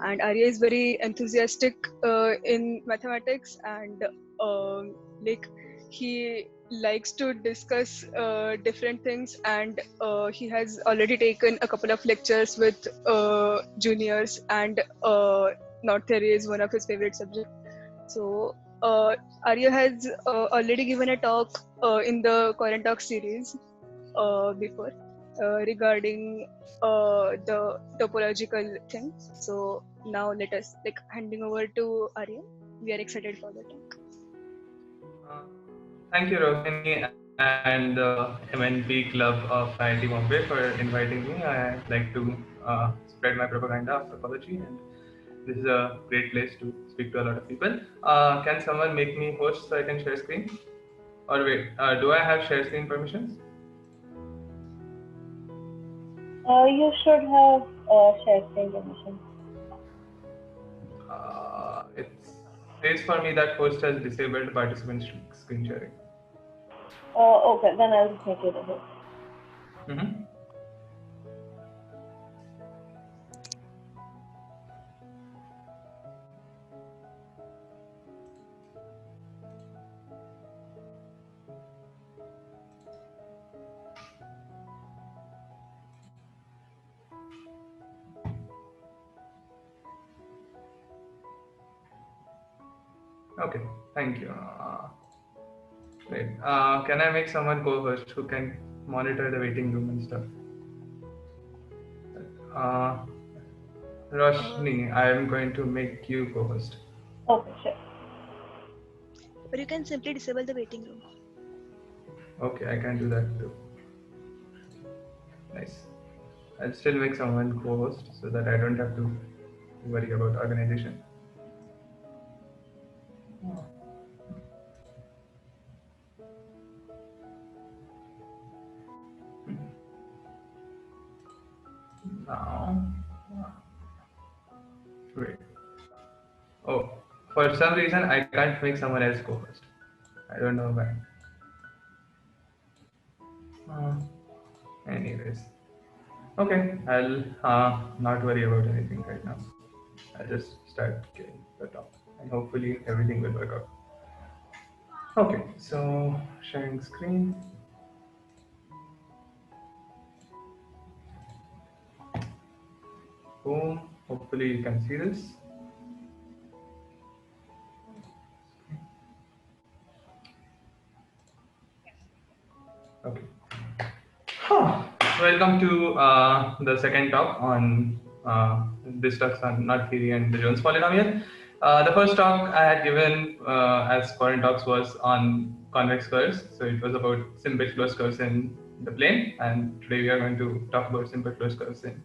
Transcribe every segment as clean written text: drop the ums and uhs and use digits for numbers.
and Arya is very enthusiastic in mathematics, and like he likes to discuss different things, and he has already taken a couple of lectures with juniors, and knot theory is one of his favorite subjects. So Arya has already given a talk in the Quarantalks series before regarding the topological thing. So now let us handing over to Arya. We are excited for the talk. Thank you, Rohini, and the MnP Club of IIT Bombay for inviting me. I like to spread my propaganda of topology, and this is a great place to speak to a lot of people. Can someone make me host so I can share screen? Or wait, do I have share screen permissions? You should have share screen permission. It says for me that host has disabled participant screen sharing. Okay, then I'll just make it a host. Mm-hmm. Okay, thank you. Great. Can I make someone co-host who can monitor the waiting room and stuff? Roshni, I am going to make you co-host. Okay, sure. Or you can simply disable the waiting room. Okay, I can do that too. Nice. I'll still make someone co-host so that I don't have to worry about organization. Now, wait. Oh, for some reason I can't make someone else co-host. I don't know why. Anyways, okay. I'll not worry about anything right now. I'll just start getting the talk, and hopefully everything will work out. Okay, so sharing screen. Boom. Hopefully you can see this. Okay. Welcome to the second talk on this talk on knot theory and the Jones polynomial. The first talk I had given as Quarantalks was on convex curves. So it was about simple closed curves in the plane, and today we are going to talk about simple closed curves in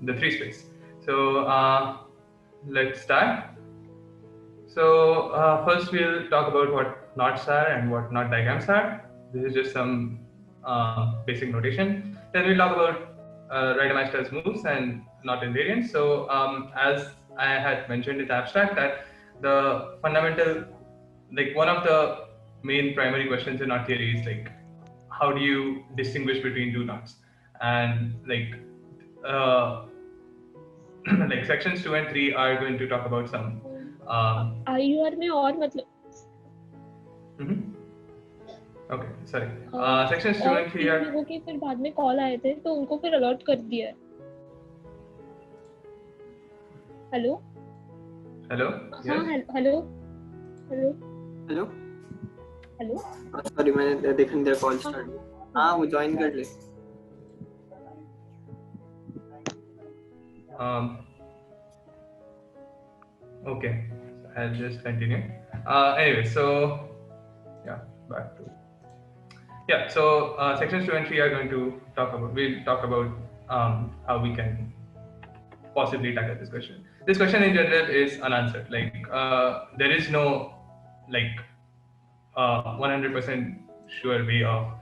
the three space. So let's start. So first we'll talk about what knots are and what knot diagrams are. This is just some basic notation. Then we'll talk about Reidemeister's moves and knot invariance. So as I had mentioned in the abstract, that the fundamental, like one of the main primary questions in knot theory is like, how do you distinguish between two knots? And like like sections 2 and 3 are going to talk about some IUR में और मतलब Okay, sorry. Sections 2 and 3 are लोगों के फिर बाद में call आए थे तो उनको फिर अलॉट कर दिया है. हेलो हेलो हाँ hello hello hello hello sorry मैंने देखा नहीं था कॉल स्टार्ट. हाँ वो ज्वाइन कर ले. Okay, so I'll just continue. Anyway, so yeah, back to so sections 2 and 3 are going to we'll talk about how we can possibly tackle this question. This question in general is unanswered. Like there is no like 100% sure way of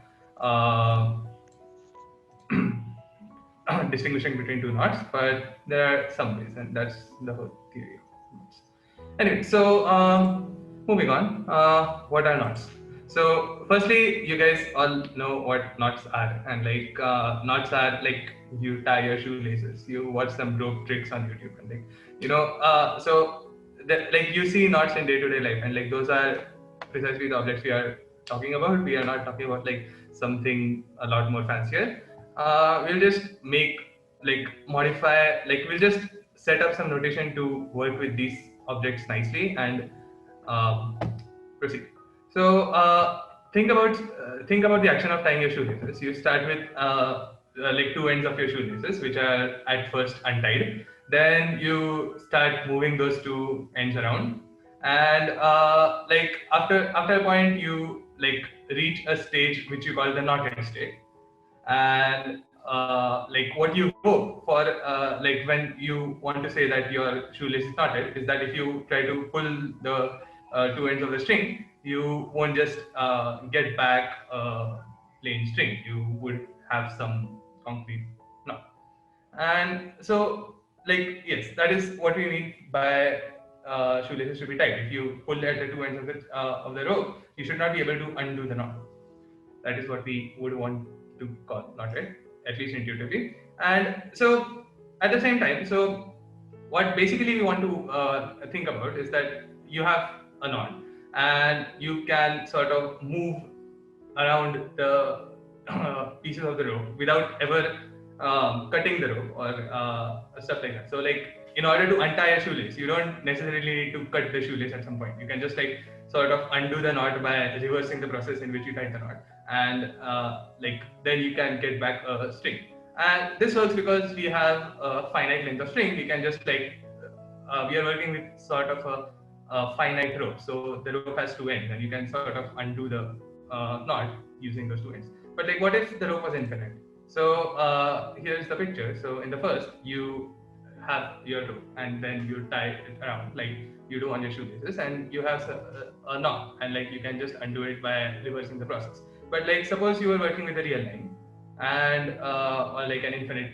distinguishing between two knots, but there are some ways, and that's the whole theory of knots. Anyway, so moving on, what are knots? So firstly, you guys all know what knots are, and like knots are like you tie your shoelaces. You watch some rope tricks on YouTube, and like so like you see knots in day-to-day life, and like those are precisely the objects we are talking about. We are not talking about like something a lot more fancier. We'll just make like modify like we'll just set up some notation to work with these objects nicely and um, proceed. So think about the action of tying your shoelaces. You start with like two ends of your shoelaces, which are at first untied. Then you start moving those two ends around, and like after a point, you like reach a stage which you call the knotted state. And like what you hope for like when you want to say that your shoelace is knotted is that if you try to pull the two ends of the string, you won't just get back a plain string. You would have some concrete knot. And so like yes, that is what we mean by shoelaces should be tied. If you pull at the two ends of the rope, you should not be able to undo the knot. That is what we would want to call knotted, at least intuitively. And so at the same time, so what basically we want to think about is that you have a knot and you can sort of move around the pieces of the rope without ever cutting the rope or stuff like that. So like in order to untie a shoelace, you don't necessarily need to cut the shoelace at some point. You can just like sort of undo the knot by reversing the process in which you tied the knot, and like then you can get back a string. And this works because we have a finite length of string. We can just like we are working with sort of a finite rope. So the rope has two ends, and you can sort of undo the knot using those two ends. But like, what if the rope was infinite? So here's the picture. So in the first, you have your rope, and then you tie it around like you do on your shoelaces, and you have a knot, and like you can just undo it by reversing the process. But like, suppose you were working with a real line, and or like an infinite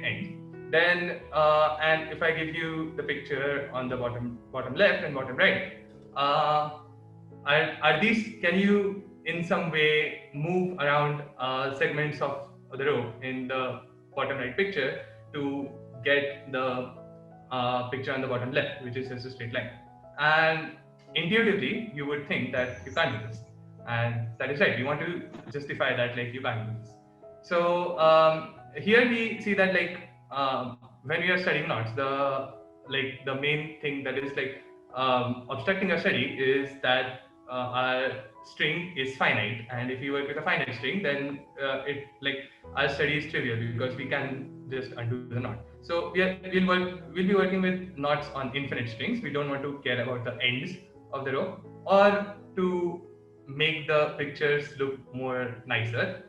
end. Then and if I give you the picture on the bottom left and bottom right, are these, can you in some way move around segments of the rope in the bottom right picture to get the picture on the bottom left, which is just a straight line? And intuitively, you would think that you can't do this, and that is right. We want to justify that like you can't do this. So here we see that like when we are studying knots, the main thing that is like obstructing our study is that our string is finite, and if you work with a finite string, then it like our study is trivial because we can just undo the knot. So we'll be working with knots on infinite strings. We don't want to care about the ends of the rope, or to make the pictures look more nicer.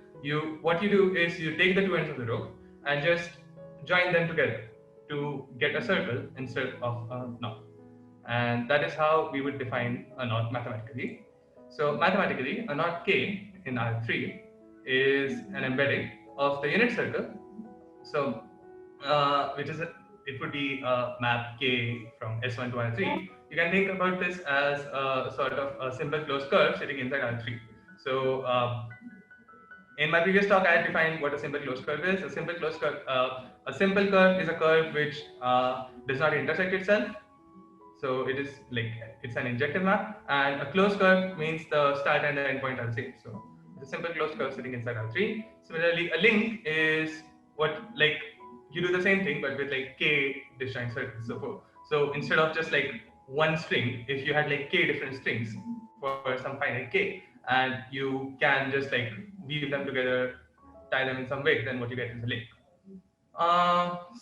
What you do is you take the two ends of the rope and just join them together to get a circle instead of a knot. And that is how we would define a knot mathematically. So mathematically, a knot K in R3 is an embedding of the unit circle. So which is it would be a map K from S1 to R3. You can think about this as a sort of a simple closed curve sitting inside R3. So in my previous talk, I had defined what a simple closed curve is. A simple curve is a curve which does not intersect itself. So it is like it's an injective map, and a closed curve means the start and the end point are the same. So the simple closed curve sitting inside R3. Similarly, a link is what like you do the same thing but with like K disjoint circles. So instead of just like one string, if you had like K different strings for some finite K, and you can just like weave them together, tie them in some way, then what you get is a link.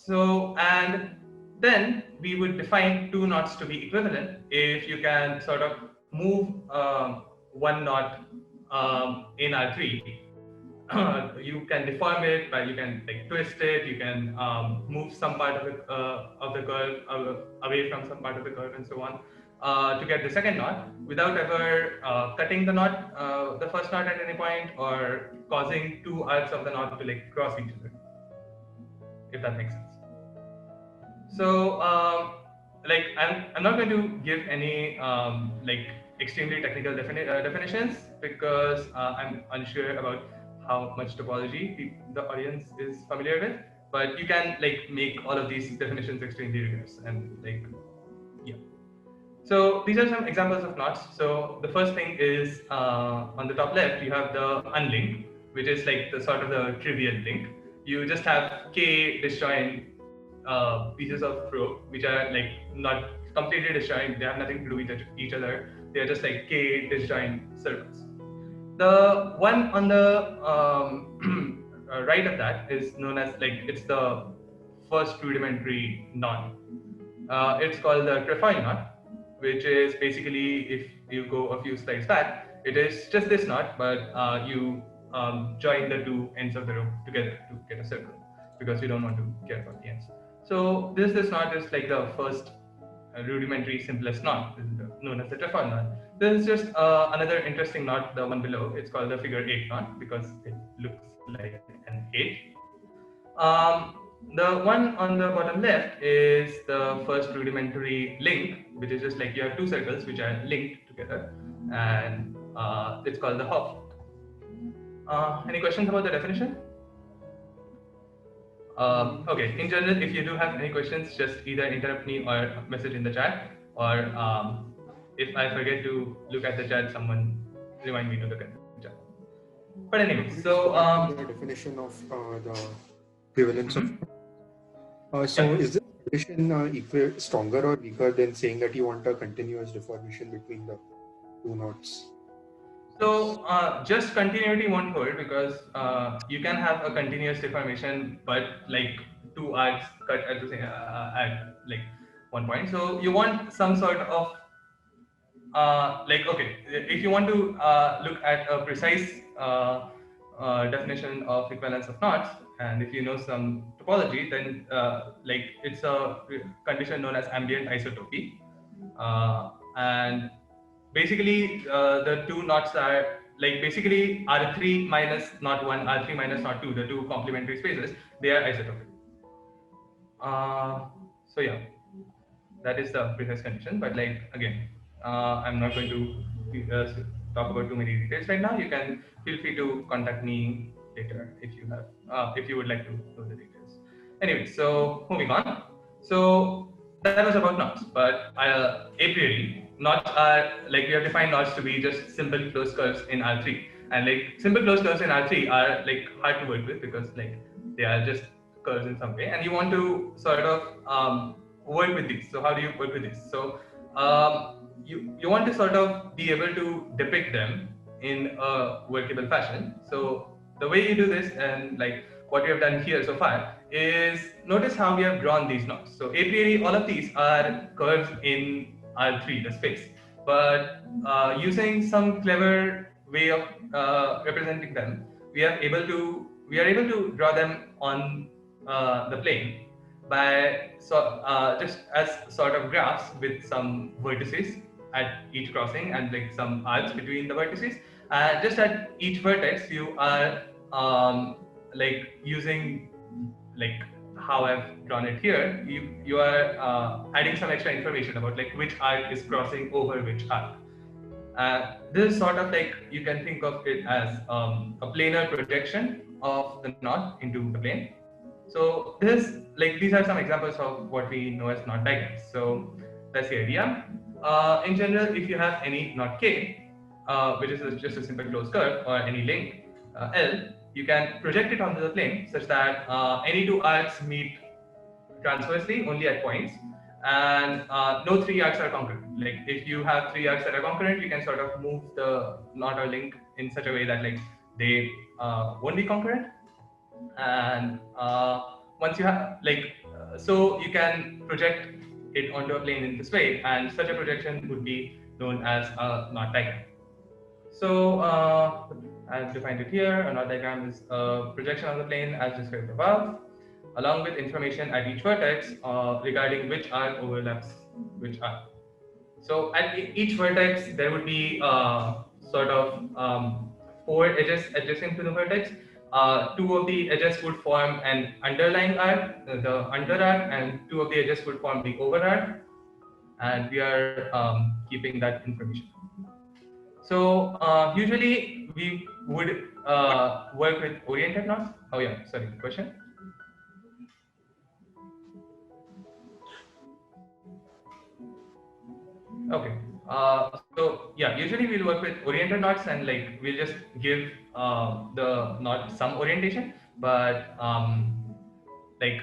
So and then we would define two knots to be equivalent if you can sort of move one knot in R3. You can deform it, but you can like twist it. You can move some part of the curve away from some part of the curve, and so on, to get the second knot without ever cutting the knot, the first knot at any point, or causing two arcs of the knot to like cross each other, if that makes sense. So like I'm not going to give any like extremely technical definitions because I'm unsure about how much topology the audience is familiar with. But you can like make all of these definitions extremely rigorous and like yeah. So these are some examples of knots. So the first thing is on the top left, you have the unlinked, which is like the sort of the trivial link. You just have k disjoint pieces of rope, which are like not completely disjoint. They have nothing to do with each other. They are just like k disjoint circles. The one on the right of that is known as like it's the first rudimentary knot. It's called the trefoil knot, which is basically, if you go a few slides back, it is just this knot, but you join the two ends of the rope together to get a circle, because you don't want to care about the ends. So this knot is like the first rudimentary simplest knot. This is known as the trefoil knot. This is just another interesting knot, the one below. It's called the figure 8 knot because it looks like an 8. The one on the bottom left is the first rudimentary link, which is just like you have two circles which are linked together, and it's called the Hopf. Any questions about the definition? Okay, in general, if you do have any questions, just either interrupt me or message in the chat, or if I forget to look at the chat, someone remind me to look at the chat. But anyway, so the definition of the equivalence of. So is this definition stronger or weaker than saying that you want a continuous deformation between the two knots? So just continuity won't hold, because you can have a continuous deformation, but like two arcs cut at the same at like one point. So you want some sort of like, okay, if you want to look at a precise definition of equivalence of knots, and if you know some topology, then like it's a condition known as ambient isotopy, and basically the two knots are like basically R3 minus knot 1, R3 minus knot 2, the two complementary spaces, they are isotopic. So yeah, that is the precise condition. But like again, I'm not going to talk about too many details right now. You can feel free to contact me later if you have if you would like to know the details. Anyway, so moving on. So that was about knots, but a priori, knots are like, we have defined knots to be just simple closed curves in R3, and like simple closed curves in R3 are like hard to work with because like they are just curves in some way, and you want to sort of work with these. So how do you work with these? So you want to sort of be able to depict them in a workable fashion. So the way you do this, and like what we have done here so far, is notice how we have drawn these knots. So a priori, all of these are curves in R3, the space, but using some clever way of representing them, we are able to draw them on the plane by just as sort of graphs with some vertices at each crossing and like some arcs between the vertices. And just at each vertex, you are like using like how I've drawn it here. You are adding some extra information about like which arc is crossing over which arc. This is sort of like, you can think of it as a planar projection of the knot into the plane. So this, like, these are some examples of what we know as knot diagrams. So that's the idea. In general, if you have any knot K, which is just a simple closed curve, or any link L, you can project it onto the plane such that any two arcs meet transversely only at points, and no three arcs are concurrent. Like if you have three arcs that are concurrent, you can sort of move the knot or link in such a way that like they won't be concurrent. And once you have like so you can project it onto a plane in this way, and such a projection would be known as a knot diagram. So I've defined it here. A knot diagram is a projection on the plane as described above, along with information at each vertex regarding which arc overlaps which arc. So at each vertex, there would be sort of 4 edges adjacent to the vertex. 2 of the edges would form an underlying arc, the under arc, and 2 of the edges would form the over arc. And we are keeping that information. So usually we would work with oriented knots. Oh yeah, sorry, question. Okay. So yeah, usually we'll work with oriented knots and like we'll just give the knot some orientation, but like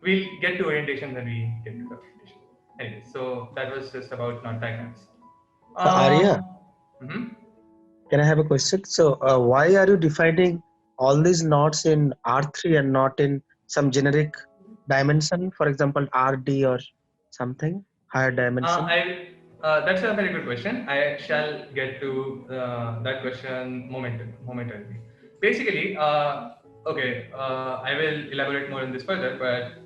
we'll get to orientation when we get to the orientation. Anyway, so that was just about knot diagrams. Arya, Mhm. can I have a question? So, why are you defining all these knots in R3 and not in some generic dimension, for example, RD or something higher dimension? That's a very good question. I shall get to that question momentarily. Basically, I will elaborate more on this further, but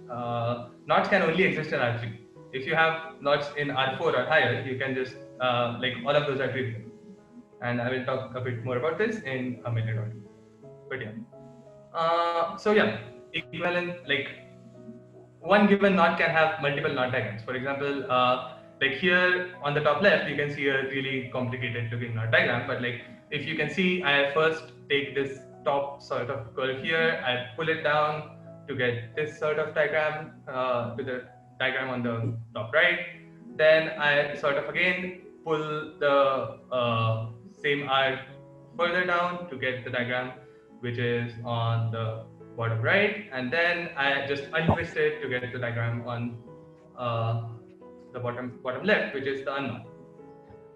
knots can only exist in R3. If you have knots in R4 or higher, you can just, like all of those are trivial. And I will talk a bit more about this in a minute or two. But yeah. So yeah, equivalent, like one given knot can have multiple knot diagrams. For example, like here on the top left, you can see a really complicated looking knot diagram. But like if you can see, I first take this top sort of curve here, I pull it down to get this sort of diagram, to the diagram on the top right. Then I sort of again pull the same arc further down to get the diagram which is on the bottom right, and then I just untwist it to get the diagram on the bottom left, which is the unknown.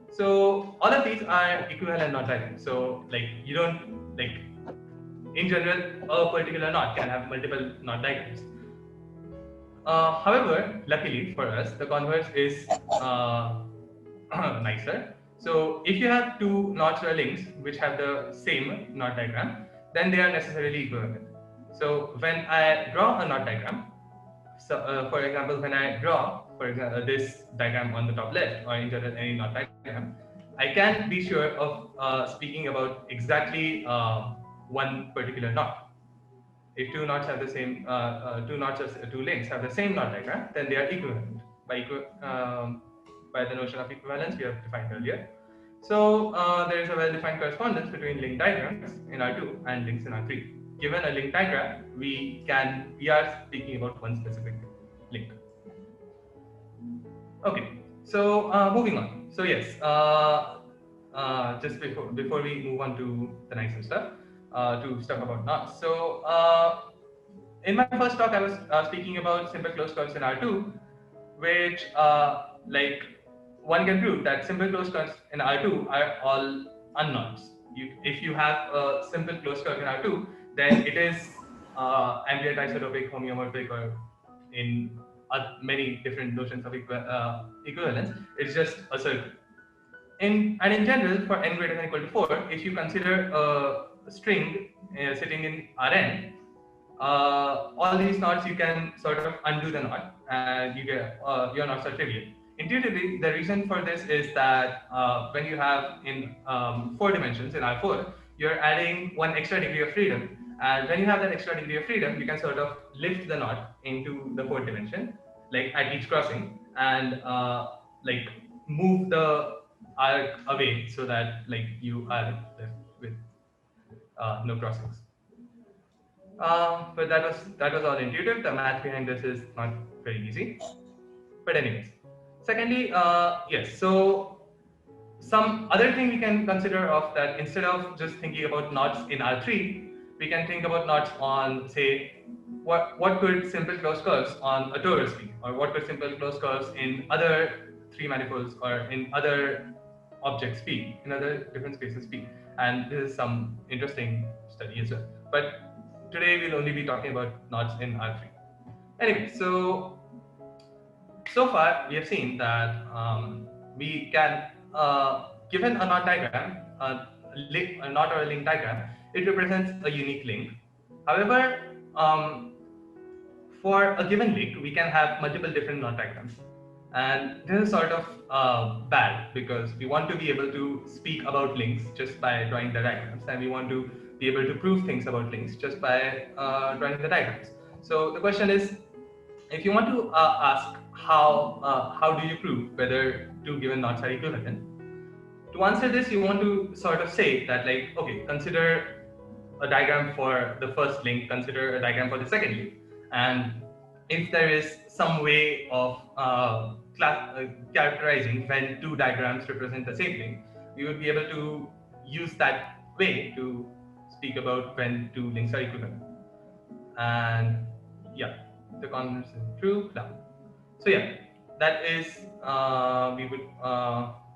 So all of these are equivalent knot diagrams. So like you don't like in general a particular knot can have multiple knot diagrams. However, luckily for us, the converse is nicer. So if you have two knots or links which have the same knot diagram, then they are necessarily equivalent. So when I draw a knot diagram, so for example, when I draw, for example, this diagram on the top left, or in general any knot diagram, I can be sure of speaking about exactly one particular knot. If two knots have the same, two links have the same knot diagram, then they are equivalent by the notion of equivalence we have defined earlier. So there is a well-defined correspondence between link diagrams in R2 and links in R3. Given a link diagram, we are speaking about one specific link. Okay, so moving on. So yes, just before we move on to the nicer stuff, to stuff about knots. So in my first talk, I was speaking about simple closed curves in R2, which like one can prove that simple closed curves in R2 are all unknowns. If you have a simple closed curve in R2, then it is ambient, isotropic, homeomorphic, or in many different notions of equivalence. It's just a circle. In general, for n greater than or equal to 4, if you consider a string sitting in Rn, all these knots you can sort of undo the knot and you get your knots are trivial. Intuitively, the reason for this is that when you have in 4 dimensions in R4, you're adding one extra degree of freedom, and when you have that extra degree of freedom, you can sort of lift the knot into the 4th dimension, like at each crossing, and like move the arc away so that like you are left with no crossings. But that was all intuitive. The math behind this is not very easy. But anyways, secondly, yes. So some other thing we can consider of that, instead of just thinking about knots in R3, we can think about knots on, say, what could simple closed curves on a torus be, or what could simple closed curves in other 3 manifolds or in other objects be, in other different spaces be. And this is some interesting study as well. But today we'll only be talking about knots in R3. Anyway, so far we have seen that we can, given a knot diagram, a knot or a link diagram, it represents a unique link. However, for a given link, we can have multiple different knot diagrams. And this is sort of bad, because we want to be able to speak about links just by drawing the diagrams, and we want to be able to prove things about links just by drawing the diagrams. So the question is, if you want to ask how do you prove whether two given knots are equivalent, to answer this, you want to sort of say that, like, okay, consider a diagram for the first link, consider a diagram for the second link, and if there is some way of characterizing when two diagrams represent the same link, we would be able to use that way to speak about when two links are equivalent. And yeah, the converse is true. Now, so yeah, that is we would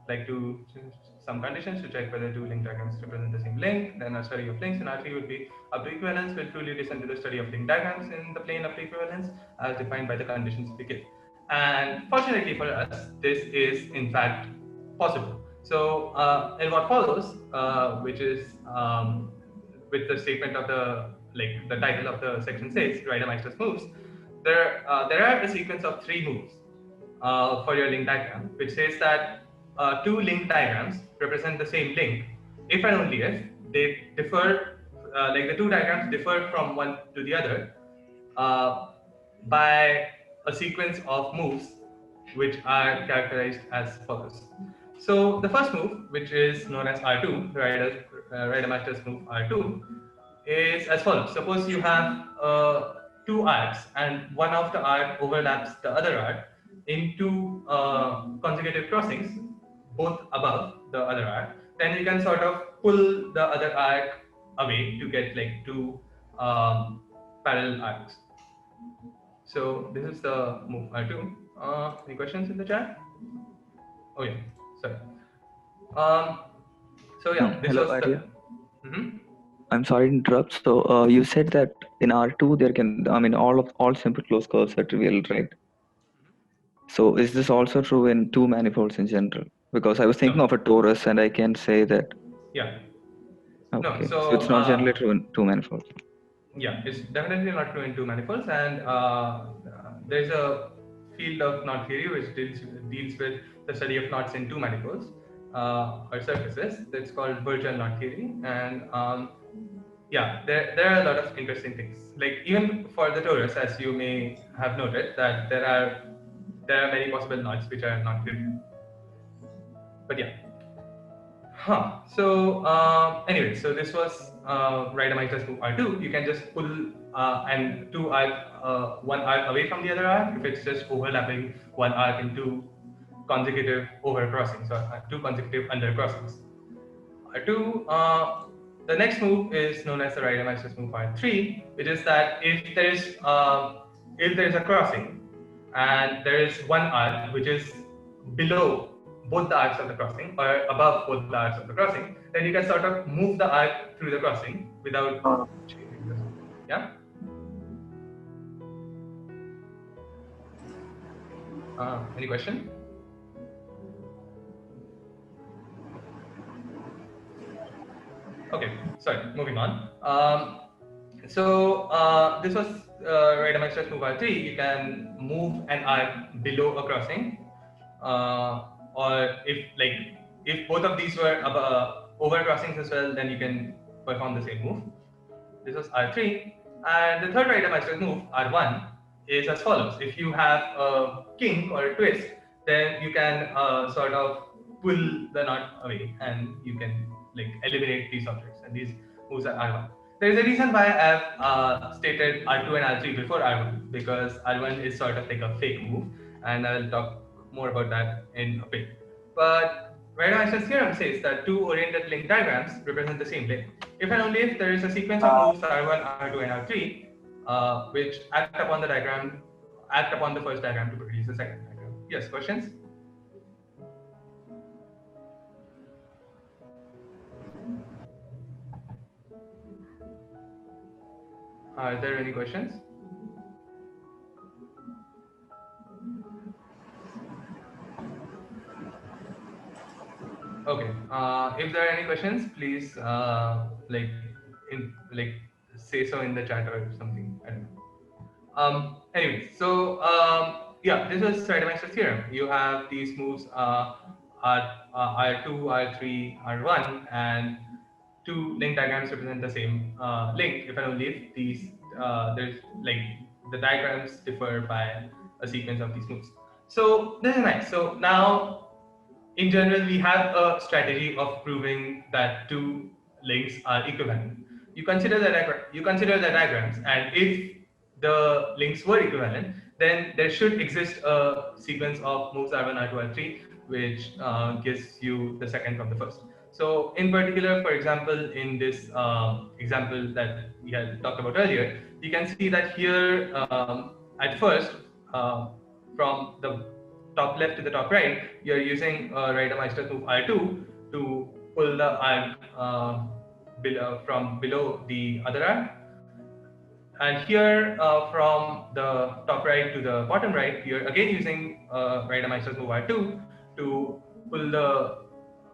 like to choose some conditions to check whether two link diagrams represent the same link. Then our study of links in R3 would be up to equivalence will truly descend to the study of link diagrams in the plane up to equivalence as defined by the conditions we give. And fortunately for us, this is in fact possible. So in what follows, which is with the statement of the title of the section says, Reidemeister's moves, there are a sequence of 3 moves for your link diagram, which says that two link diagrams represent the same link if and only if they differ, like the two diagrams differ from one to the other by a sequence of moves which are characterized as follows. So the first move, which is known as R2, the Reidemeister's move R2, is as follows. Suppose you have 2 arcs and one of the arc overlaps the other arc in 2 consecutive crossings, both above the other arc. Then you can sort of pull the other arc away to get like 2 parallel arcs. So this is the move R2. Any questions in the chat? Oh yeah, sorry. So yeah, this hello, was Arya. the. I'm sorry to interrupt. So you said that in R2 there can, I mean, all simple closed curves are trivial, right? So is this also true in 2 manifolds in general? Because I was thinking of a torus, and I can say that. Yeah. Okay. No, So it's not generally true in 2 manifolds. Yeah, it's definitely not true in 2 manifolds, and there's a field of knot theory which deals with the study of knots in 2 manifolds or surfaces. That's called virtual knot theory, and yeah, there are a lot of interesting things. Like even for the torus, as you may have noted, that there are many possible knots which are not trivial. But yeah. So anyway, so this was Reidemeister's move R2. You can just pull and one arc away from the other arc if it's just overlapping one arc in 2 consecutive over crossings or 2 consecutive under crossings. R2. The next move is known as the Reidemeister's move R3, which is that if there is a crossing and there is one arc which is below both the arcs of the crossing or above both the arcs of the crossing, then you can sort of move the arc through the crossing without changing this. Yeah? Any question? Okay, sorry, moving on. So this was Reidemeister's move R3. You can move an arc below a crossing, or if both of these were over crossings as well, then you can perform the same move. This was R3, and the third Reidemeister's move R1 is as follows. If you have a kink or a twist, then you can sort of pull the knot away, and you can eliminate these objects, and these moves are R1. There is a reason why I have stated R2 and R3 before R1, because R1 is sort of like a fake move, and I'll talk more about that in a bit. But Reidemeister's theorem says that 2 oriented link diagrams represent the same link if and only if there is a sequence of moves R1, R2, and R3 which act upon the first diagram to produce the second diagram. Yes, questions? Are there any questions? Okay. If there are any questions, please say so in the chat or something. I don't know. Anyway, so yeah, this is Reidemeister's theorem. You have these moves R2, R3, R1, and 2 link diagrams represent the same link if and only if these the diagrams differ by a sequence of these moves. So this is nice. So now in general, we have a strategy of proving that two links are equivalent. You consider the diagrams, and if the links were equivalent, then there should exist a sequence of moves R1, R2, R3, which gives you the second from the first. So, in particular, for example, in this example that we had talked about earlier, you can see that here at first, from the top left to the top right, you're using Reiter-Meister move R2 to pull the arc from below the other arc. And here, from the top right to the bottom right, you're again using Reiter-Meister move R2 to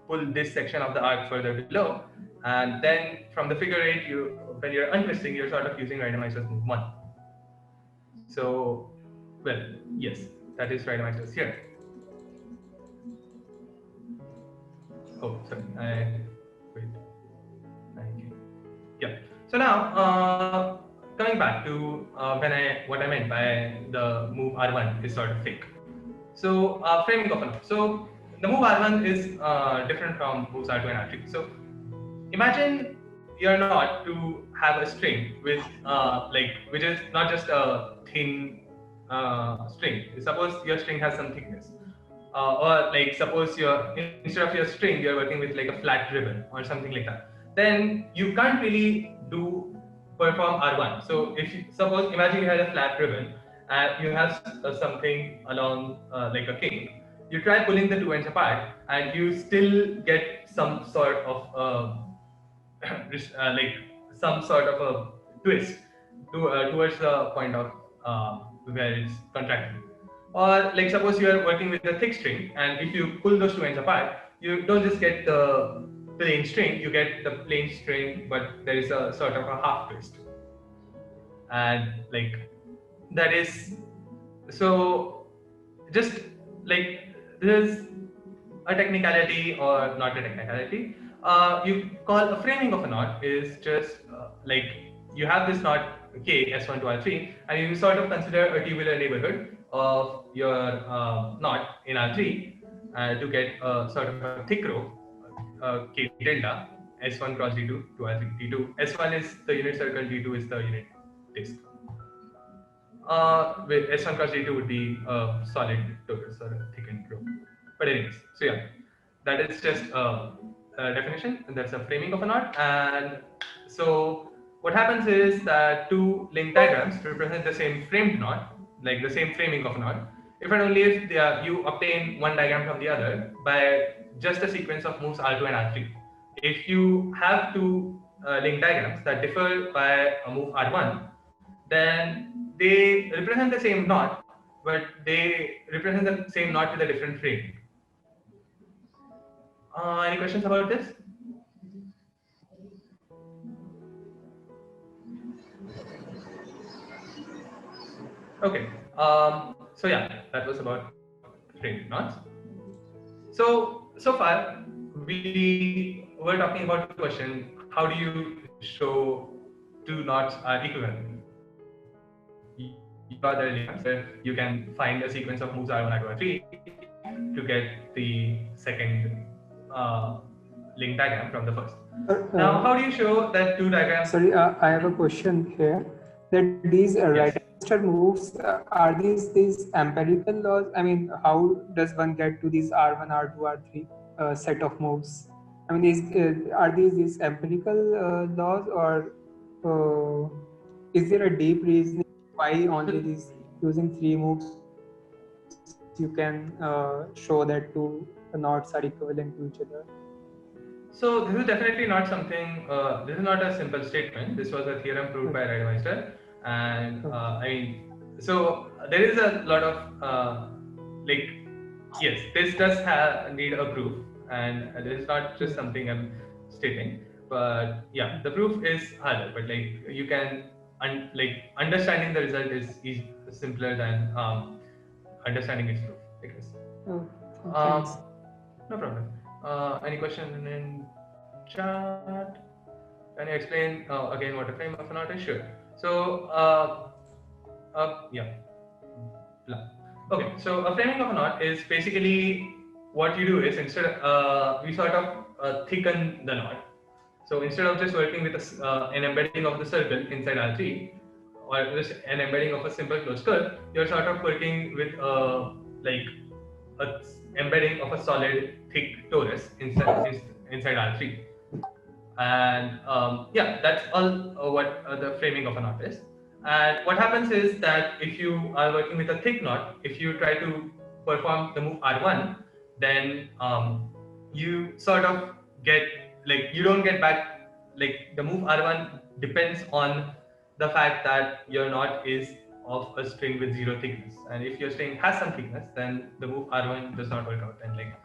pull this section of the arc further below. And then from the figure 8, when you're untwisting, you're sort of using Reiter-Meister move 1. So, well, yes, that is Reiter-Meister's here. Oh, sorry. Wait. Okay. Yeah. So now, coming back to what I meant by the move R1 is sort of fake. So framing of a knot. So the move R1 is different from moves R2 and R3. So imagine your knot to have a string with which is not just a thin string. Suppose your string has some thickness. Or like suppose instead of your string you're working with like a flat ribbon or something like that, then you can't really perform R1. So if you imagine you had a flat ribbon and you have something along like a kink, you try pulling the two ends apart and you still get some sort of some sort of a twist towards the point of where it's contracting. Or like suppose you are working with a thick string, and if you pull those two ends apart, you don't just get the plain string, you get the plain string, but there is a sort of a half twist. And like that is, so just like there's a technicality or not a technicality. You call a framing of a knot is just like you have this knot K S1 to R3, and you sort of consider a tubular neighborhood of your knot in R3 to get a sort of a thick row K delta S1 cross D2 to R3. D2 S1 is the unit circle, D2 is the unit disk. With S1 cross D2 would be a solid torus or a thickened row. But anyways, so yeah, that is just a definition, and that's a framing of a knot. And so what happens is that two link diagrams represent the same framed knot, like the same framing of a knot, if and only if you obtain one diagram from the other by just a sequence of moves R2 and R3. If you have two link diagrams that differ by a move R1, then they represent the same knot, but they represent the same knot with a different framing. Any questions about this? Okay. So yeah, that was about framed knots. So far we were talking about the question: how do you show two knots are equivalent? You got the answer. You can find a sequence of moves R1, R2, R3 to get the second link diagram from the first. Now, how do you show that two diagrams? Sorry, I have a question here. That these Reiter-Meister moves, are these empirical laws? I mean, how does one get to these R1, R2, R3 set of moves? I mean, are these empirical laws, or is there a deep reasoning why only these using three moves you can show that two knots are equivalent to each other? So this is definitely not something. This is not a simple statement. This was a theorem proved by Reiter-Meister, and I mean, so there is a lot of yes, this does need a proof, and this is not just something I'm stating. But yeah, the proof is harder. But like you can understanding the result is simpler than understanding its proof, I guess. Thanks. No problem. Any question in chat? Can you explain again what a frame of a knot is? Sure. So, yeah. Okay. So a framing of a knot is basically what you do is instead we sort of thicken the knot. So instead of just working with an embedding of the circle inside R3 or just an embedding of a simple closed curve, you're sort of working with like a embedding of a solid thick torus inside R3. And yeah, that's all what the framing of a knot is. And what happens is that if you are working with a thick knot, if you try to perform the move R1, then you sort of get, like, you don't get back, like the move R1 depends on the fact that your knot is of a string with 0 thickness, and if your string has some thickness, then the move R1 does not work out, and like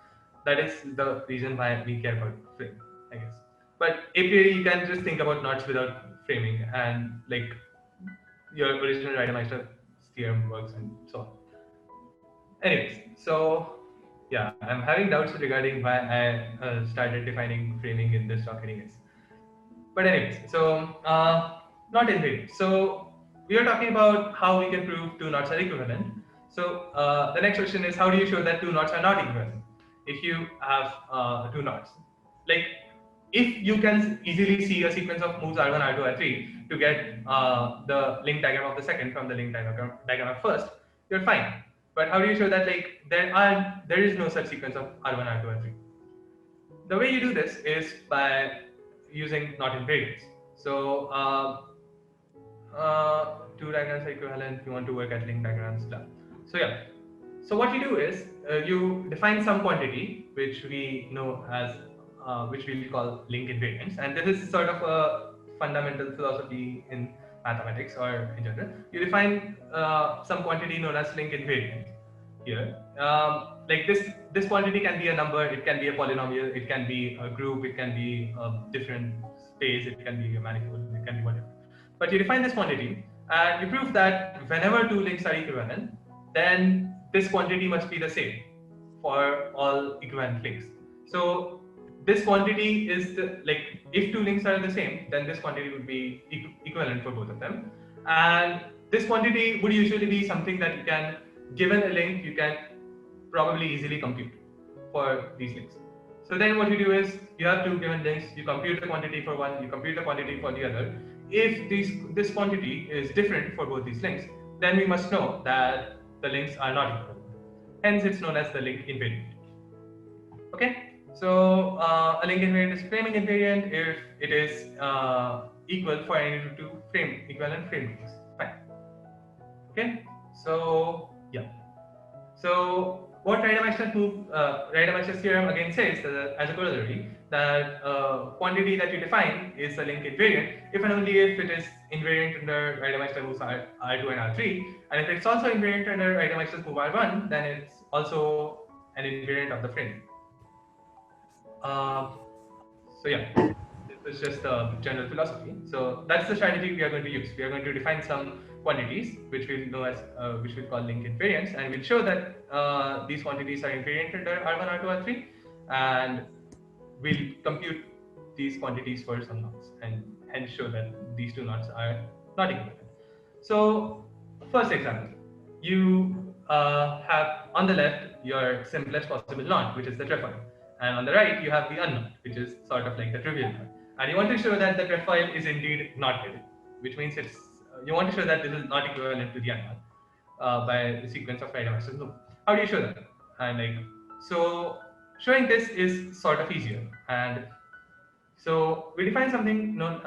that is the reason why we care for frame, I guess. But a priori, you can just think about knots without framing, and like your original Reidemeister theorem works and so on. Anyways, so yeah, I'm having doubts regarding why I started defining framing in this talk anyways. But anyways, so knot invariant. So we are talking about how we can prove two knots are equivalent. So the next question is, how do you show that two knots are not equivalent if you have two knots? Like, if you can easily see a sequence of moves R1, R2, R3 to get the link diagram of the second from the link diagram of first, you're fine. But how do you show that like there is no such sequence of R1, R2, R3? The way you do this is by using knot invariance. So two diagrams are equivalent. You want to work at link diagrams, blah. So yeah. So what you do is you define some quantity which we know as which we'll call link invariance, and this is sort of a fundamental philosophy in mathematics or in general. You define some quantity known as link invariant here. Like this quantity can be a number, it can be a polynomial, it can be a group, it can be a different space, it can be a manifold, it can be whatever. But you define this quantity and you prove that whenever two links are equivalent, then this quantity must be the same for all equivalent links. So this quantity is like, if two links are the same, then this quantity would be equivalent for both of them. And this quantity would usually be something that you can, given a link, you can probably easily compute for these links. So then what you do is, you have two given links, you compute the quantity for one, you compute the quantity for the other. If this quantity is different for both these links, then we must know that the links are not equivalent. Hence, it's known as the link invariant. Okay, so a link invariant is framing invariant if it is equal for any two equivalent frame links. Fine. Okay, so yeah. So what Reidemeister's theorem again says as a corollary, that quantity that you define is a link invariant if and only if it is invariant under Reidemeister moves R2 and R3, and if it's also invariant under Reidemeister's move R1, then it's also an invariant of the frame. So yeah, this is just the general philosophy. So that's the strategy we are going to use. We are going to define some quantities which we'll know as which we'll call link invariants, and we'll show that these quantities are invariant under R1, R2, R3, and we'll compute these quantities for some knots and hence show that these two knots are not equivalent. So first example, you have on the left your simplest possible knot, which is the trefoil, and on the right you have the unknot, which is sort of like the trivial knot, and you want to show that the trefoil is indeed knotted, which means it's you want to show that this is not equivalent to the unknot by the sequence of Reidemeister's loop. How do you show that? And like, so showing this is sort of easier, and so we define something known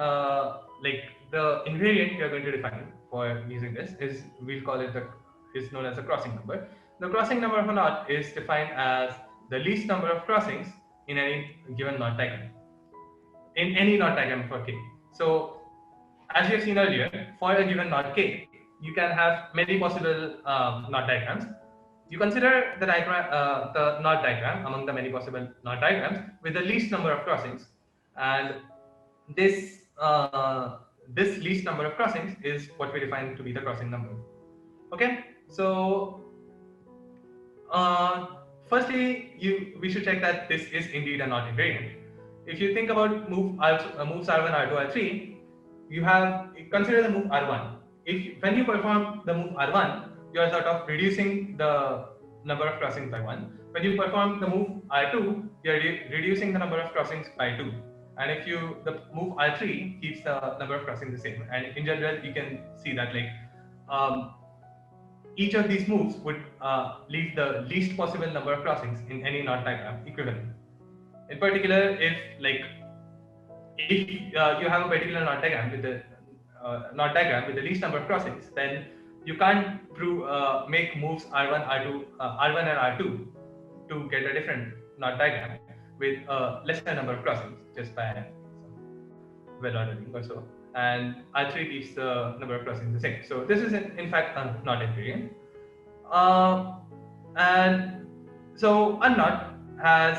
like the invariant we are going to define for using this is, we'll call it is known as a crossing number. The crossing number of a knot is defined as the least number of crossings in any given knot diagram, in any knot diagram for k. So as you have seen earlier, for a given knot k, you can have many possible knot diagrams. You consider the diagram, the knot diagram among the many possible knot diagrams with the least number of crossings, and this this least number of crossings is what we define to be the crossing number. Okay, so firstly, we should check that this is indeed a knot invariant. If you think about moves R1, R2, R3, you have consider the move R1. When you perform the move R1, you are sort of reducing the number of crossings by 1. When you perform the move R2, you're reducing the number of crossings by 2. And if the move R3 keeps the number of crossings the same. And in general, you can see that each of these moves would leave the least possible number of crossings in any knot diagram equivalent. In particular, if you have a particular knot diagram with the least number of crossings, then you can't make moves R1, R2, R1 and R2 to get a different knot diagram with a lesser number of crossings just by well ordering or so. And R3 keeps the number of crossings the same. So this is in fact not invariant. And so a knot has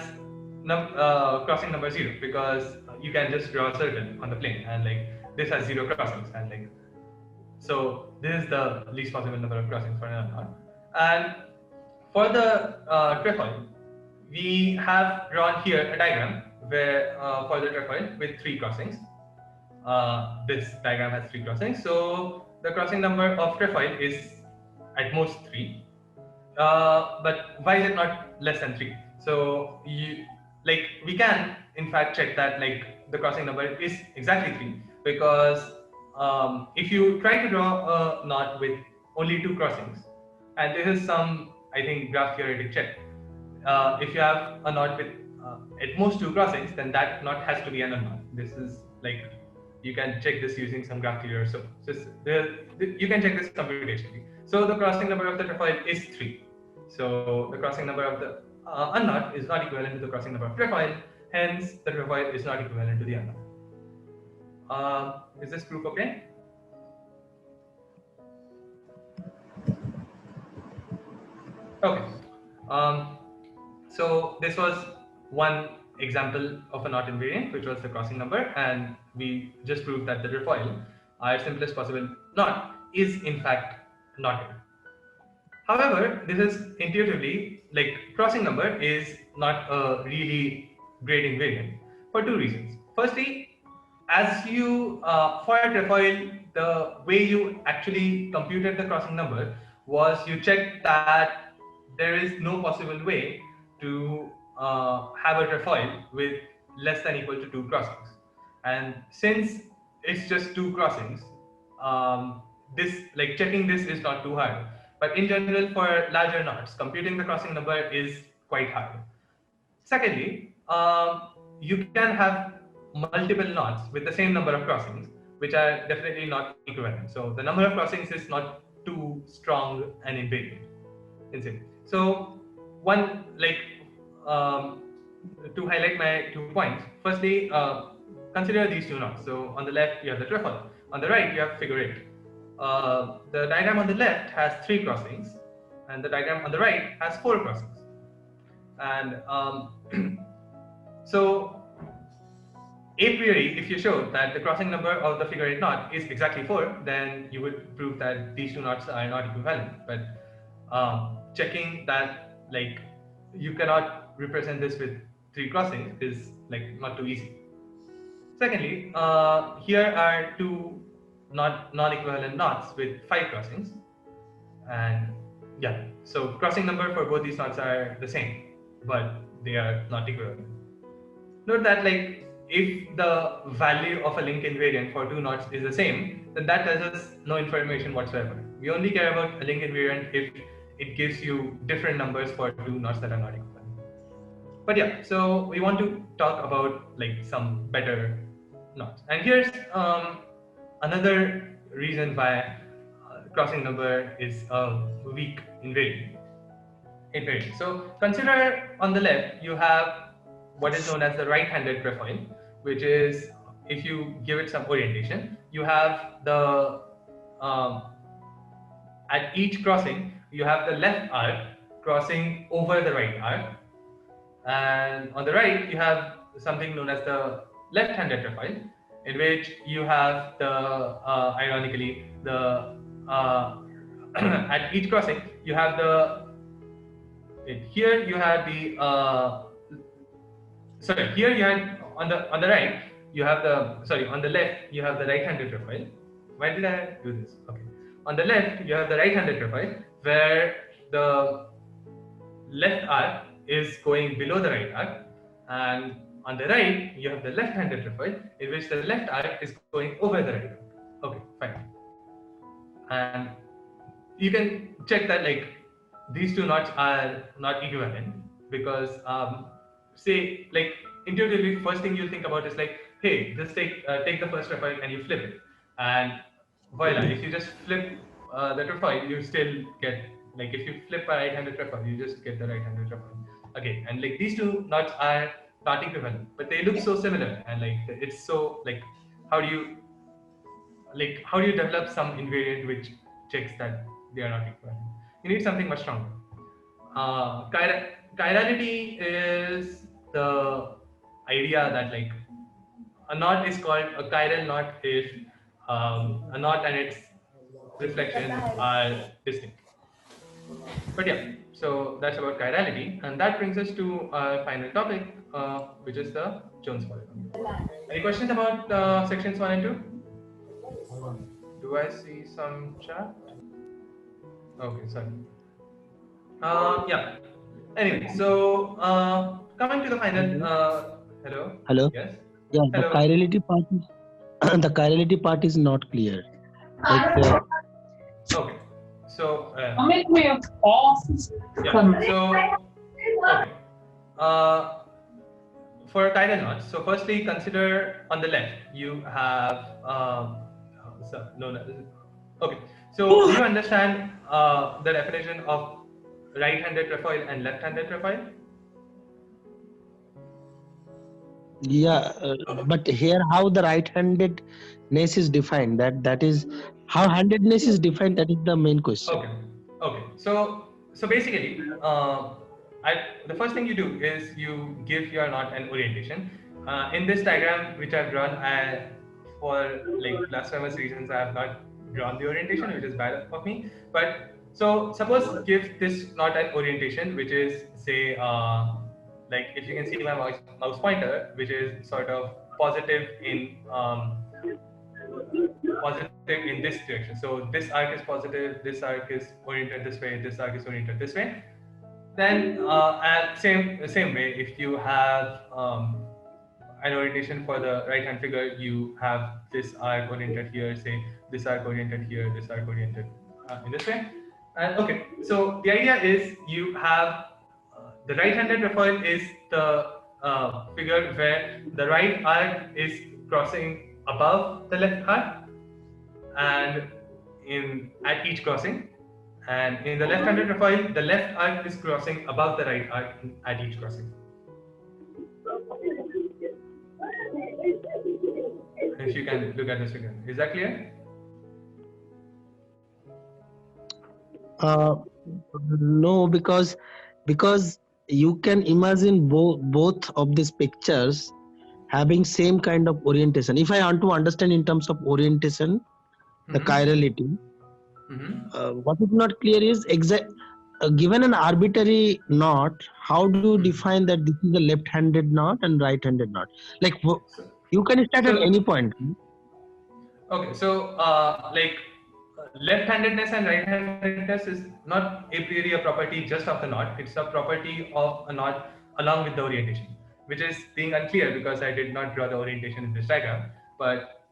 crossing number 0 because you can just draw a circle on the plane, and this has 0 crossings, and so this is the least possible number of crossings for a knot. And for the trefoil, we have drawn here a diagram where for the trefoil with 3 crossings. This diagram has 3 crossings, so the crossing number of trefoil is at most 3. But why is it not less than 3? So we can in fact check that the crossing number is exactly 3, because if you try to draw a knot with only 2 crossings, and this is some, I think, graph theoretic check. If you have a knot with at most 2 crossings, then that knot has to be an unknot. This is you can check this using some graph theory or so. You can check this computationally. So the crossing number of the trefoil is 3. So the crossing number of the unknot is not equivalent to the crossing number of trefoil. Hence, the trefoil is not equivalent to the unknot. Is this proof okay? Okay. So this was one example of a knot invariant, which was the crossing number, and we just proved that the trefoil, our simplest possible knot, is in fact knotted. However, this is intuitively, crossing number is not a really great invariant for 2 reasons. Firstly, as you, for a trefoil, the way you actually computed the crossing number was you checked that there is no possible way to have a trefoil with less than equal to 2 crossings. And since it's just 2 crossings, checking this is not too hard. But in general, for larger knots, computing the crossing number is quite hard. Secondly, you can have multiple knots with the same number of crossings, which are definitely not equivalent. So the number of crossings is not too strong and invariant. So one, to highlight my 2 points, firstly, consider these 2 knots. So on the left, you have the trefoil. On the right, you have figure 8. The diagram on the left has 3 crossings, and the diagram on the right has 4 crossings. And so a priori, if you show that the crossing number of the figure 8 knot is exactly 4, then you would prove that these 2 knots are not equivalent. But checking that you cannot represent this with 3 crossings is not too easy. Secondly, here are 2 non-equivalent knots with 5 crossings, and yeah, so crossing number for both these knots are the same, but they are not equivalent. Note that if the value of a link invariant for 2 knots is the same, then that tells us no information whatsoever. We only care about a link invariant if it gives you different numbers for 2 knots that are not equivalent. But yeah, so we want to talk about some better knots. And here's another reason why crossing number is a weak invariant. So consider on the left you have what is known as the right-handed trefoil, which is, if you give it some orientation, you have the at each crossing you have the left arc crossing over the right arc, and on the right you have something known as the left-handed trefoil, in which you have the ironically the at each crossing you have the here you have the here you have on the right you have the on the left you have the right-handed trefoil. Why did I do this? Okay, on the left you have the right-handed trefoil where the left arc is going below the right arc, and on the right you have the left-handed trefoil in which the left arc is going over the right arc. Okay, fine. And you can check that like these two knots are not equivalent because say like intuitively first thing you'll think about is like, hey, just take the first trefoil and you flip it, and voila, if you just flip the trefoil, you still get, like, if you flip a right-handed trefoil, you just get the right-handed trefoil again. And like these two knots are not equivalent, but they look so similar, and like it's so like how do you develop some invariant which checks that they are not equivalent? You need something much stronger. Chirality is the idea that like a knot is called a chiral knot if a knot and its reflection are distinct. But yeah, so that's about chirality, and that brings us to our final topic, which is the Jones polynomial. Any questions about sections 1 and 2? Do I see some chat? Okay, sorry. Yeah. Anyway, so coming to the final. Hello. Hello. Yes. Yeah, the Hello. chirality part is the chirality part is not clear. Like Okay. So. Yeah. So. Okay. For chiral knots, so firstly consider on the left you have okay. So do you understand the definition of right-handed trefoil and left-handed trefoil? yeah, but here how the right-handedness is defined, that is how handedness is defined, that is the main question. Okay. So basically, the first thing you do is you give your knot an orientation. In this diagram which I've drawn, for like blasphemous reasons, I have not drawn the orientation, which is bad of me. But so suppose give this knot an orientation, which is say like if you can see my mouse pointer, which is sort of positive in this direction. So this arc is positive, this arc is oriented this way, this arc is oriented this way. Then and same way, if you have an orientation for the right hand figure, you have this arc oriented here, say this arc oriented here, this arc oriented in this way. And okay, so the idea is you have the right-handed trefoil is the figure where the right arc is crossing above the left arc, and at each crossing, and in the left-handed trefoil, the left arc is crossing above the right arc at each crossing. If you can look at this figure, is that clear? No, because you can imagine both of these pictures having same kind of orientation. If I want to understand in terms of orientation, the chirality, what is not clear is given an arbitrary knot, how do you define that this is a left-handed knot and right-handed knot? Like you can start at any point. Okay, so like left-handedness and right-handedness is not a priori a property just of the knot. It's a property of a knot along with the orientation, which is being unclear because I did not draw the orientation in this diagram. But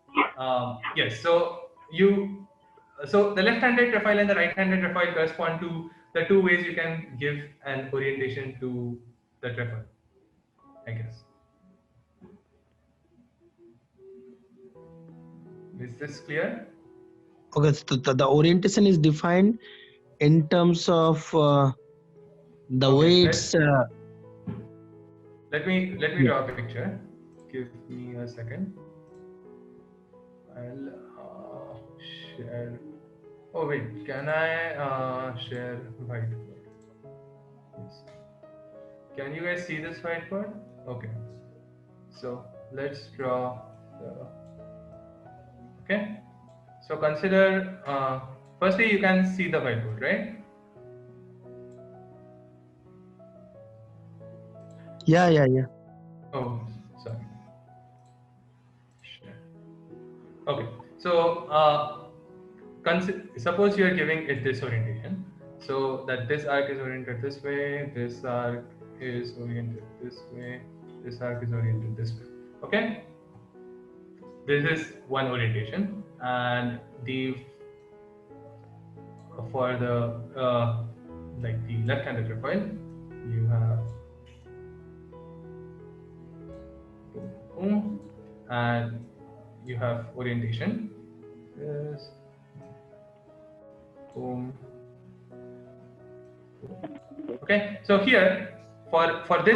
yes, so the left-handed trefoil and the right-handed trefoil correspond to the two ways you can give an orientation to the trefoil, I guess. Is this clear? Okay, so the orientation is defined in terms of the way it's. Let me draw a picture. Give me a second. I'll share. Oh wait, can I share whiteboard? Yes. Can you guys see this whiteboard? Okay. So let's draw the. Okay. So consider. Firstly, you can see the whiteboard, right? Yeah. Oh, sorry. Okay, so suppose you are giving it this orientation, so that this arc is oriented this way, this arc is oriented this way, this arc is oriented this way. Okay, this is one orientation, and the for the like the left-handed trefoil, you have boom, and you have orientation. This boom. Okay, so here for the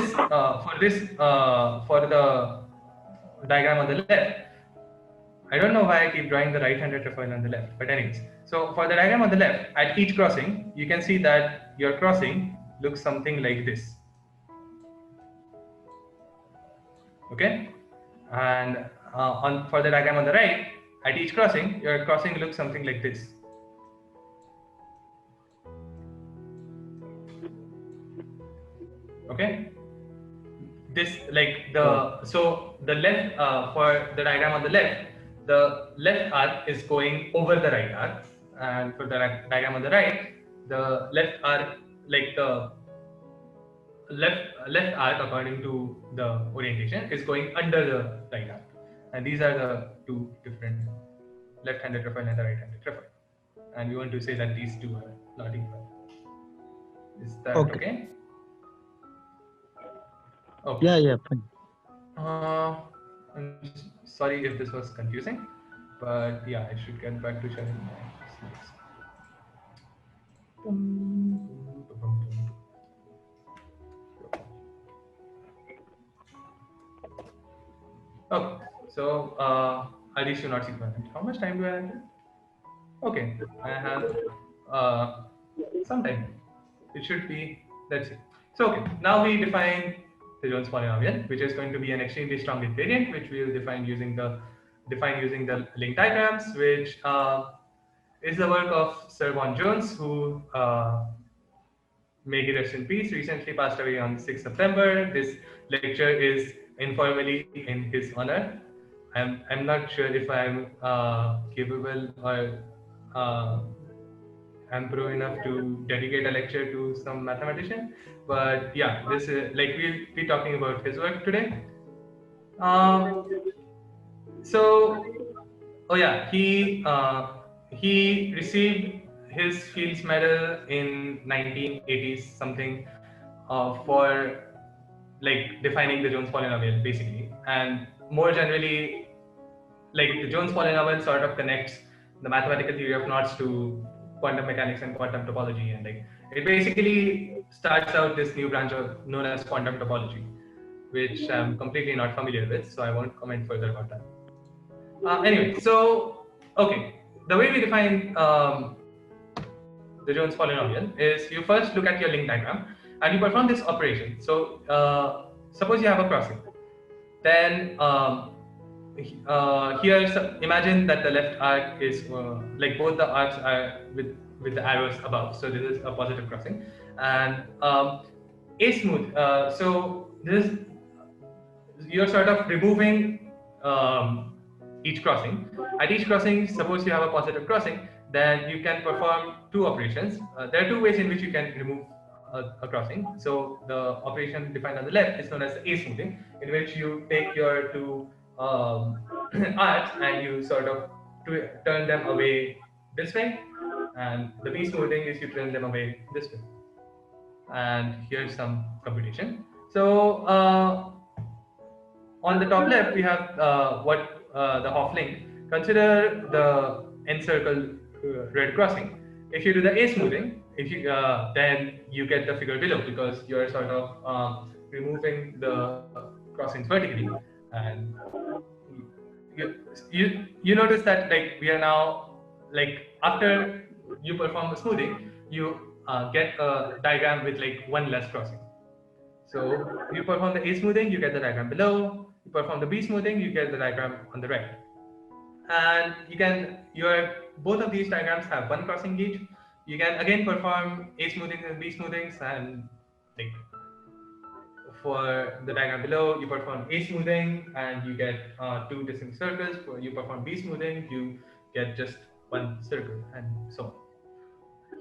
diagram on the left, I don't know why I keep drawing the right-handed trefoil on the left, but anyways, so for the diagram on the left, at each crossing, you can see that your crossing looks something like this. Okay, and for the diagram on the right, at each crossing, your crossing looks something like this. Okay, this like so the left for the diagram on the left arc is going over the right arc, and for the diagram on the right, the left arc, like the left arc according to the orientation, is going under the right arc, and these are the two different left-handed trefoil and the right-handed trefoil, and we want to say that these two are not equal. Is that okay? Okay. Yeah, fine. I'm sorry if this was confusing, but yeah, I should get back to sharing my slides. Okay, so are these two not equivalent? How much time do I have? Okay, I have some time. It should be, let's see. So okay, now we define the Jones polynomial, which is going to be an extremely strong invariant, which we will define using the link diagrams, which is the work of Sir Vaughan Jones, who may he rest in peace, recently passed away on 6th September. This lecture is informally in his honor. I'm not sure if I'm capable or I'm pro enough to dedicate a lecture to some mathematician, but yeah, this is like we'll be talking about his work today. So, oh yeah, he received his Fields Medal in 1980s something for like defining the Jones polynomial basically, and more generally, like the Jones polynomial sort of connects the mathematical theory of knots to quantum mechanics and quantum topology, and like it basically starts out this new branch of known as quantum topology, which I'm completely not familiar with, so I won't comment further about that. Anyway, so okay, the way we define the Jones polynomial is you first look at your link diagram and you perform this operation. So suppose you have a crossing, then here imagine that the left arc is like both the arcs are with the arrows above, so this is a positive crossing, and asmooth. So this is, you're sort of removing each crossing. At each crossing, suppose you have a positive crossing, then you can perform two operations. There are two ways in which you can remove a crossing. So the operation defined on the left is known as the asmoothing, in which you take your two arcs and you sort of turn them away this way, and the b smoothing is you turn them away this way. And here's some computation. So on the top left, we have the Hopf link. Consider the encircled red crossing. If you do the A smoothing, then you get the figure below, because you're sort of removing the crossings vertically, and you notice that like we are now, like after you perform the smoothing, you get a diagram with like one less crossing. So you perform the A smoothing, you get the diagram below. You perform the B smoothing, you get the diagram on the right. And you can, both of these diagrams have one crossing each. You can again perform A smoothings and B smoothings, and like for the diagram below, you perform A smoothing and you get two distinct circles. For you perform B smoothing, you get just one circle, and so on.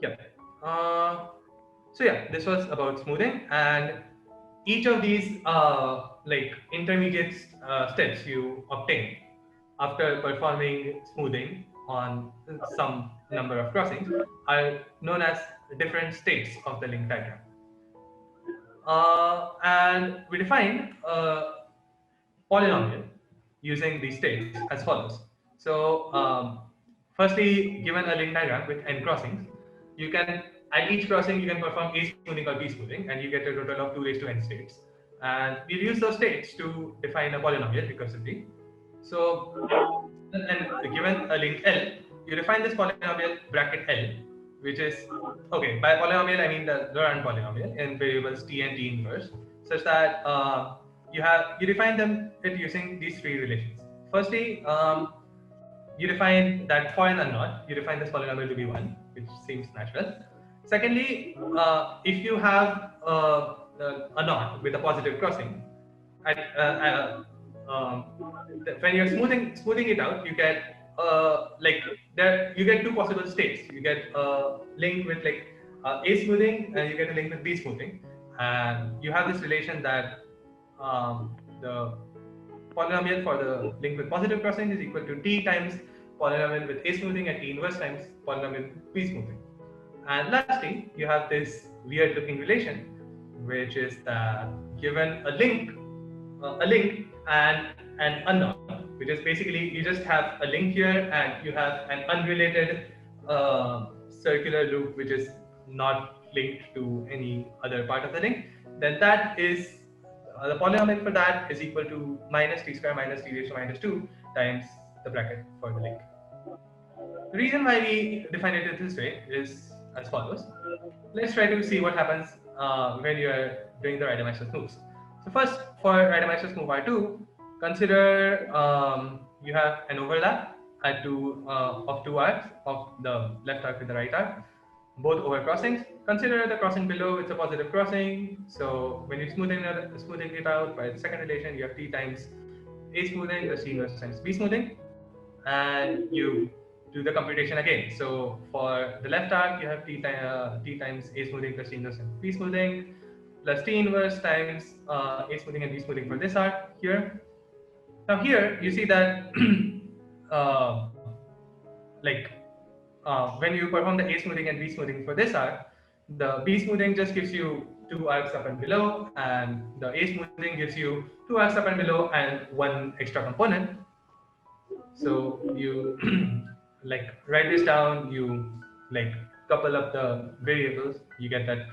Yeah. So yeah, this was about smoothing, and each of these like intermediate steps you obtain after performing smoothing on some number of crossings are known as different states of the link diagram. And we define polynomial using these states as follows. So, firstly, given a link diagram with n crossings, you can at each crossing you can perform a smoothing or b smoothing, and you get a total of 2 raised to n states. And we'll use those states to define a polynomial recursively. So, and given a link L, you define this polynomial bracket L, which is okay. By polynomial, I mean the Laurent polynomial in variables t and t inverse, such that you define them it using these three relations. Firstly, you define that for an unknown, you define this polynomial to be 1, which seems natural. Secondly, if you have a knot with a positive crossing, at, when you're smoothing it out, you get like there you get two possible states. You get a link with like A smoothing, and you get a link with B smoothing, and you have this relation that the polynomial for the link with positive crossing is equal to t times polynomial with A smoothing and t inverse times polynomial with B smoothing. And lastly, you have this weird looking relation, which is that given a link and an unknown, which is basically you just have a link here and you have an unrelated circular loop which is not linked to any other part of the link, then that is the polynomial for that is equal to minus t square minus t raised to minus 2 times the bracket for the link. The reason why we define it this way is as follows. Let's try to see what happens when you are doing the Reidemeister's moves. So first, for Reidemeister's move R2, consider you have an overlap at of two arcs of the left arc with the right arc, both over crossings. Consider the crossing below, it's a positive crossing. So when you're smoothing it out by the second relation, you have t times A smoothing plus t inverse times B smoothing, and you do the computation again. So for the left arc, you have t times A smoothing plus t inverse times B smoothing plus t inverse times A smoothing and B smoothing for this arc here. Now here you see that like when you perform the A smoothing and B smoothing for this arc, the B smoothing just gives you 2 arcs up and below, and the A smoothing gives you 2 arcs up and below and 1 extra component. So you like write this down, you like couple up the variables, you get that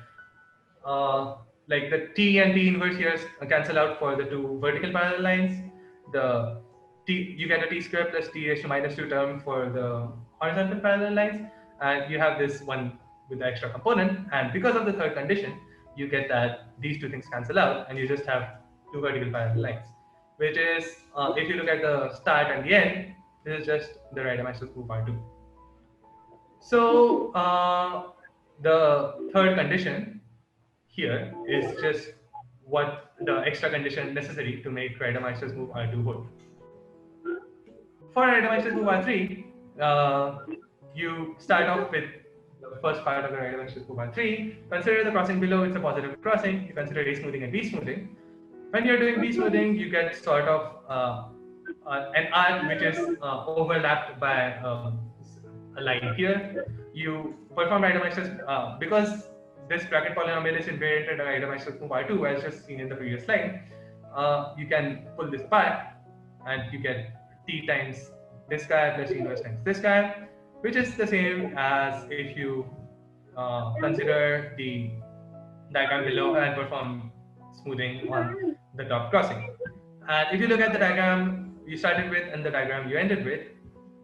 like the t and t inverse here cancel out for the two vertical parallel lines. The t, you get a t square plus t raised to minus 2 term for the horizontal parallel lines, and you have this one with the extra component. And because of the third condition, you get that these two things cancel out, and you just have two vertical parallel lines, which is if you look at the start and the end, this is just the Reidemeister's move R2. So the third condition here is just what the extra condition necessary to make Reidemeister's move R2 hold. For Reidemeister's move R3, you start off with the first part of the Reidemeister's move R3. Consider the crossing below, it's a positive crossing. You consider A smoothing and B smoothing. When you're doing B smoothing, you get sort of an arc which is overlapped by a line here. You perform Reidemeister's because this bracket polynomial is invariant at Reidemeister's move R2, as just seen in the previous slide. You can pull this apart, and you get t times this guy plus t inverse times this guy, which is the same as if you consider the diagram below and perform smoothing on the top crossing. And if you look at the diagram you started with and the diagram you ended with,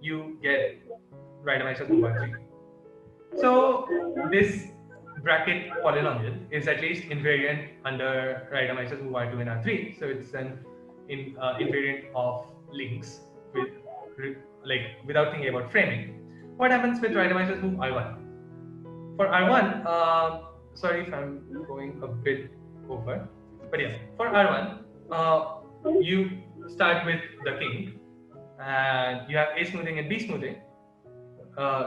you get Reidemeister's move R3. So this bracket polynomial is at least invariant under Reidemeister's move R2 and R3. So it's an invariant of links with like without thinking about framing. What happens with Reidemeister's move R1? For R1, sorry if I'm going a bit over, but yeah, for R1, you start with the king, and you have A smoothing and B smoothing.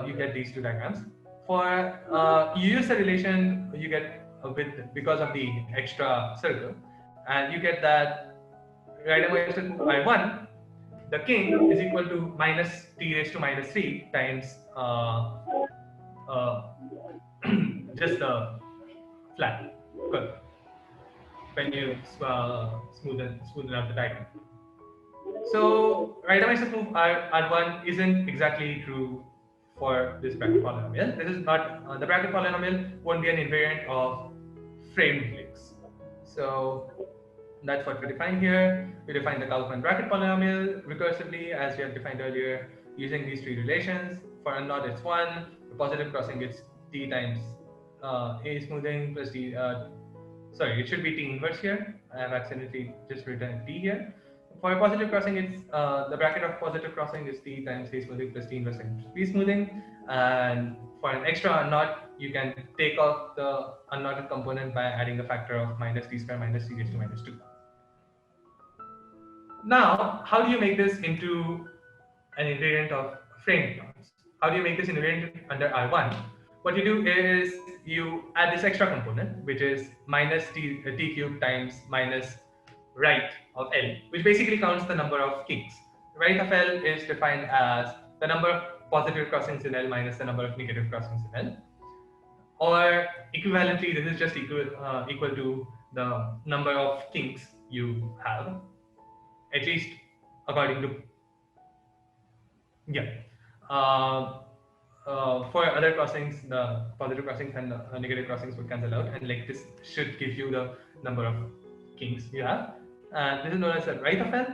You get these two diagrams. you use the relation you get because of the extra circle, and you get that randomized move I1, the king is equal to minus t raised to minus 3 times uh, just the flat curve when you smoothen out the diagram. So randomized move R1 isn't exactly true for this bracket polynomial. This is not the bracket polynomial won't be an invariant of framed links. So that's what we define here. We define the Kaufman bracket polynomial recursively as we had defined earlier using these three relations. For unknot it's 1, the positive crossing it's t times a smoothing plus t, sorry, it should be t inverse here. I have accidentally just written t here. For a positive crossing, it's the bracket of positive crossing is t times a smoothing plus t inverse times b smoothing. And for an extra unknot, you can take off the unknotted component by adding a factor of minus t square minus t raised to minus 2. Now, how do you make this into an invariant of framed knots? How do you make this invariant under R1? What you do is you add this extra component, which is minus t cubed times minus right of L, which basically counts the number of kings. Right of L is defined as the number of positive crossings in L minus the number of negative crossings in L. Or equivalently, this is just equal to the number of kings you have, at least according to, yeah. For other crossings, the positive crossings and the negative crossings would cancel out, and like this should give you the number of kings you have. And this is known as the right of L,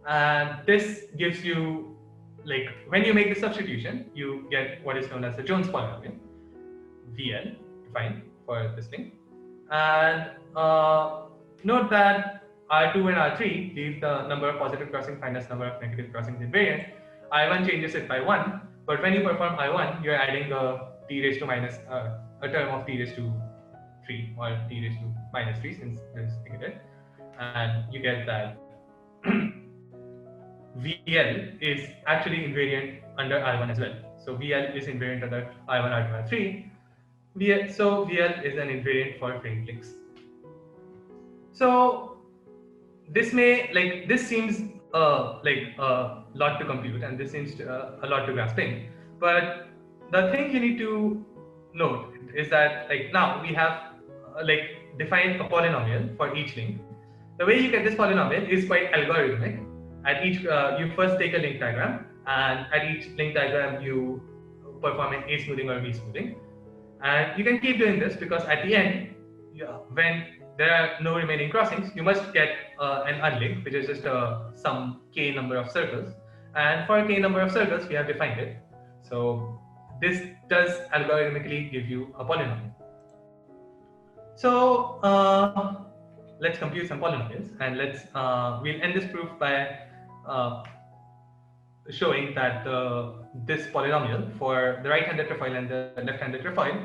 and this gives you, like, when you make the substitution, you get what is known as the Jones polynomial, VL, defined for this thing. And note that R2 and R3 leave the number of positive crossings minus number of negative crossings invariant. I1 changes it by 1, but when you perform I1, you're adding a t raised to minus, a term of t raised to 3 or t raised to minus 3 since this is negative. And you get that VL is actually invariant under R1 as well. So VL is invariant under R1, R2, R3. So VL is an invariant for framed links. So this may, like, this seems like a lot to compute, and this seems a lot to grasping. But the thing you need to note is that, like, now we have like defined a polynomial for each link. The way you get this polynomial is quite algorithmic. At each, you first take a link diagram, and at each link diagram you perform an A smoothing or B smoothing. And you can keep doing this because at the end, when there are no remaining crossings, you must get an unlink, which is just some k number of circles. And for a k number of circles, we have defined it. So this does algorithmically give you a polynomial. So let's compute some polynomials, and we'll end this proof by showing that this polynomial for the right-handed trefoil and the left-handed trefoil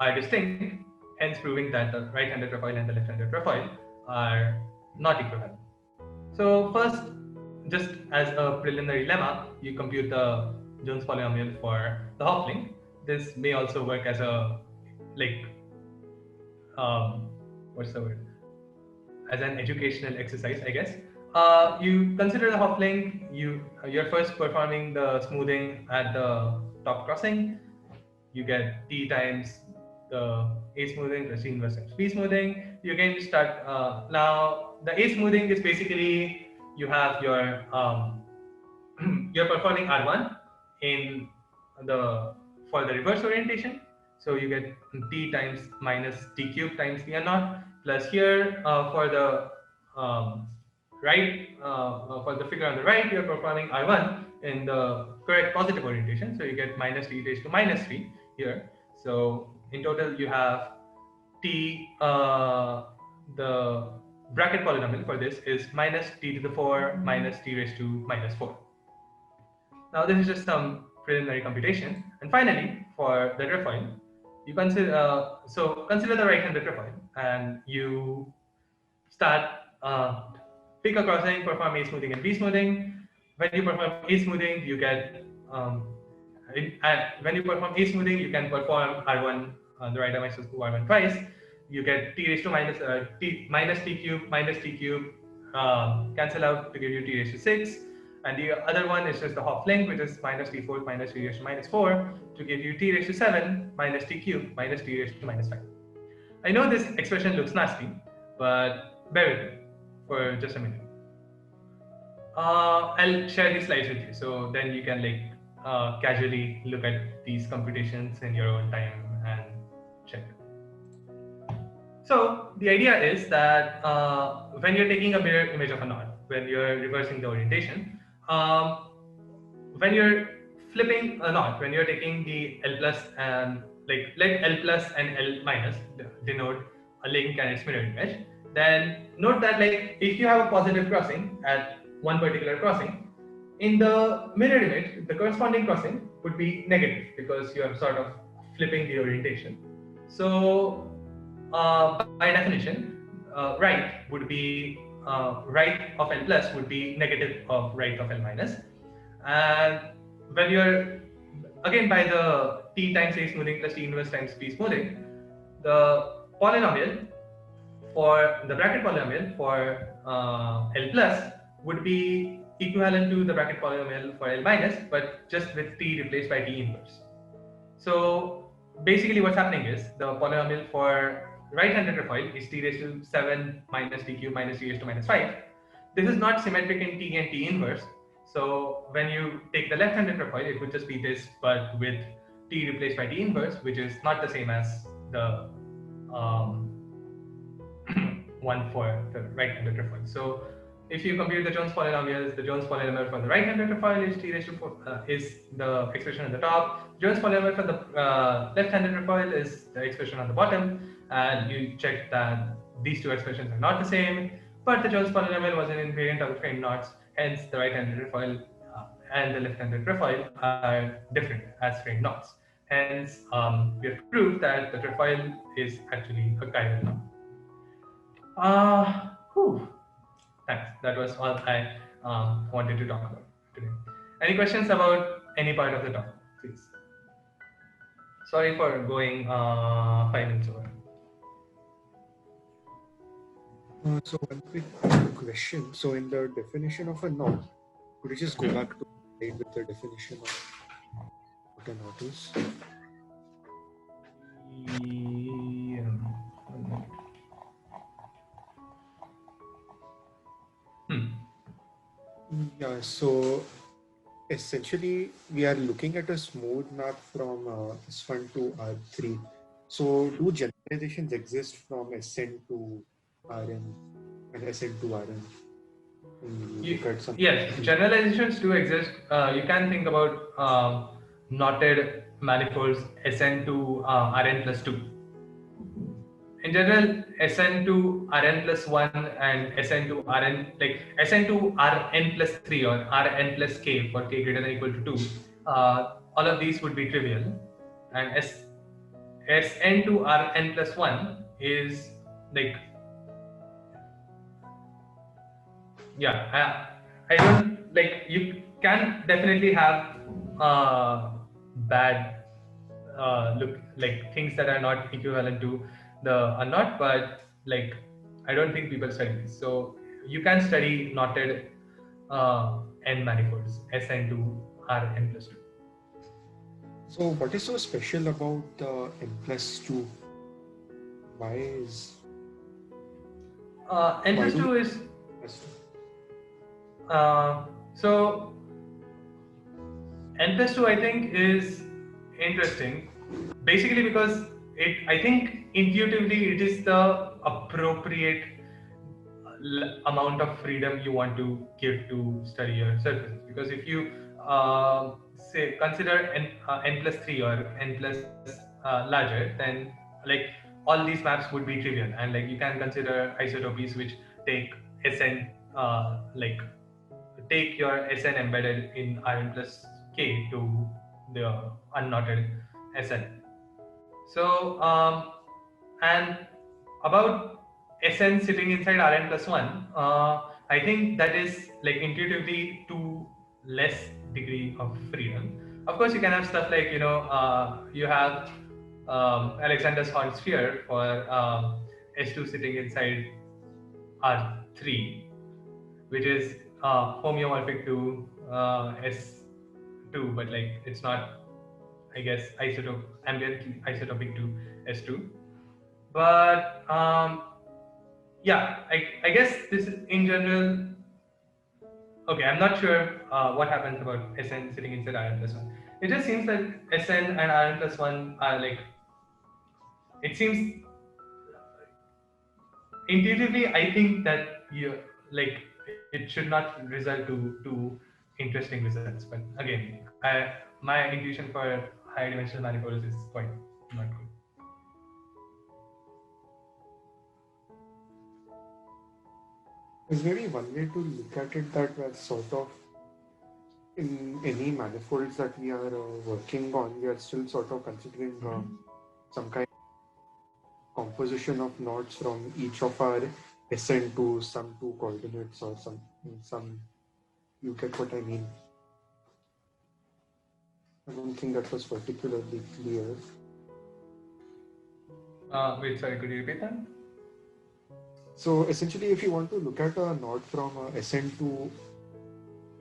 are distinct, hence proving that the right-handed trefoil and the left-handed trefoil are not equivalent. So first, just as a preliminary lemma, you compute the Jones polynomial for the Hopf link. This may also work as a, like, what's the word? As an educational exercise, I guess. You consider the Hopf link. You're first performing the smoothing at the top crossing. You get t times the A smoothing plus t inverse times B smoothing. You can start now. The A smoothing is basically you have your you're performing R1 in for the reverse orientation. So you get t times minus t cubed times t naught plus here for the right, for the figure on the right, you're performing I1 in the correct positive orientation. So you get minus t raised to minus 3 here. So in total, you have t, the bracket polynomial for this is minus t to the 4 minus t raised to minus 4. Now this is just some preliminary computation. And finally, for the trefoil, you consider consider the right-handed trefoil, and you start pick a crossing, perform A smoothing and B smoothing. When you perform A smoothing, you get when you perform a smoothing, you can perform R1 on the right minus 2 R1 twice. You get t raised to minus t cube cancel out to give you t raised to 6. And the other one is just the Hopf link, which is minus t4 minus t raised to minus 4 to give you t raised to 7 minus t cube minus t raised to minus 5. I know this expression looks nasty, but bear with me for just a minute. I'll share these slides with you, so then you can casually look at these computations in your own time and check. So the idea is that when you're taking a mirror image of a knot, when you're reversing the orientation, when you're flipping a knot, when you're taking the L plus and let L plus and L minus denote a link and its mirror image, then note that if you have a positive crossing at one particular crossing, in the mirror image, the corresponding crossing would be negative because you are sort of flipping the orientation. So by definition, right would be right of L plus would be negative of right of L minus. And when you're again by the t times a smoothing plus t inverse times p smoothing, the polynomial for the bracket polynomial for L plus would be equivalent to the bracket polynomial for L minus, but just with t replaced by t inverse. So basically what's happening is the polynomial for right-handed trefoil is t raised to 7 minus t cube minus t raised to minus 5. This is not symmetric in t and t inverse. So when you take the left-handed trefoil, it would just be this, but with t replaced by t inverse, which is not the same as the one for the right-handed trefoil. So if you compute the Jones polynomials, the Jones polynomial for the right-handed trefoil is t raised to 4, is the expression at the top. Jones polynomial for the left-handed trefoil is the expression on the bottom, and you check that these two expressions are not the same. But the Jones polynomial was an invariant of the framed knots, hence the right-handed trefoil and the left-handed trefoil are different as framed knots. Hence, we have proved that the trefoil is actually a chiral knot. Thanks. That was all I wanted to talk about today. Any questions about any part of the talk, please? Sorry for going 5 minutes over. So one quick question. So in the definition of a knot, could you just go back to the slide with the definition of what a knot is? Yeah, so essentially we are looking at a smooth knot from S1 to R3. So do generalizations exist from Sn to Rn and Sn to Rn? Yes, generalizations do exist. You can think about knotted manifolds Sn to Rn plus 2. In general, Sn to Rn plus 1 and Sn to Rn, Sn to Rn plus 3 or Rn plus k for k greater than or equal to 2, all of these would be trivial. And Sn to Rn plus 1 is I don't you can definitely have bad look things that are not equivalent to the knot, but I don't think people study this. So you can study knotted n manifolds Sn to Rn plus 2. So what is so special about the n plus 2? Why is n plus 2 is so n plus 2 I think is interesting, basically because I think intuitively it is the appropriate amount of freedom you want to give to study your surfaces. Because if you say consider n plus 3 or n plus larger, then all these maps would be trivial, and you can consider isotopies which take Sn take your Sn embedded in Rn plus k to the unknotted Sn. So and about Sn sitting inside Rn plus 1, I think that is intuitively too less degree of freedom. of course, you can have stuff like, you have Alexander's horn sphere for S2 sitting inside R3, which is homeomorphic to S2, but like it's not, I guess, ambiently isotopic to S2. But yeah, I guess this is in general. Okay, I'm not sure what happens about Sn sitting inside Rn plus 1. It just seems that Sn and Rn plus 1 are like, it seems intuitively, I think that it should not result to interesting results. But again, my intuition for higher dimensional manifolds is quite not good. There's maybe one way to look at it that we're sort of in any manifolds that we are working on, we are still sort of considering some kind of composition of nodes from each of our Sn to some two coordinates or some. You get what I mean? I don't think that was particularly clear. Wait, sorry, could you repeat that? So essentially, if you want to look at a node from Sn to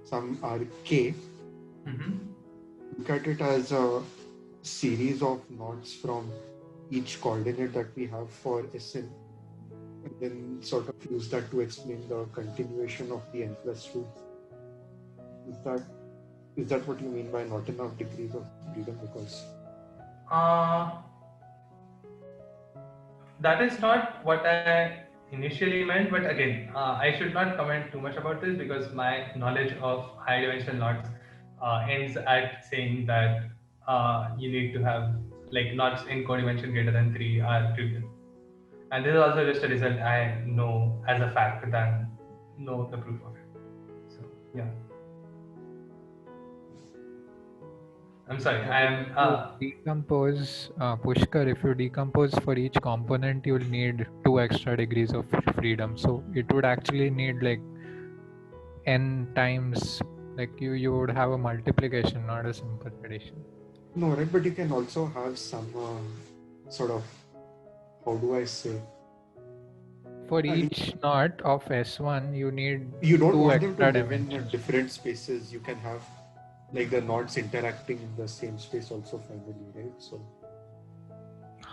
some Rk, look at it as a series of nodes from each coordinate that we have for Sn, and then sort of use that to explain the continuation of the n plus 2. Is that what you mean by not enough degrees of freedom? Because that is not what I initially meant, but again, I should not comment too much about this because my knowledge of high dimensional knots ends at saying that you need to have like knots in codimension greater than 3 are trivial. And this is also just a result I know as a fact than know the proof of it. So yeah. I'm sorry, I am decompose Pushkar, if you decompose for each component, you will need 2 extra degrees of freedom. So it would actually need like n times, like you would have a multiplication, not a simple addition. No, right? But you can also have some sort of, how do I say? For each knot of S1, you need you don't 2 want them extra to live in dimensions. different spaces. You can have like the knots interacting in the same space also finally, right? So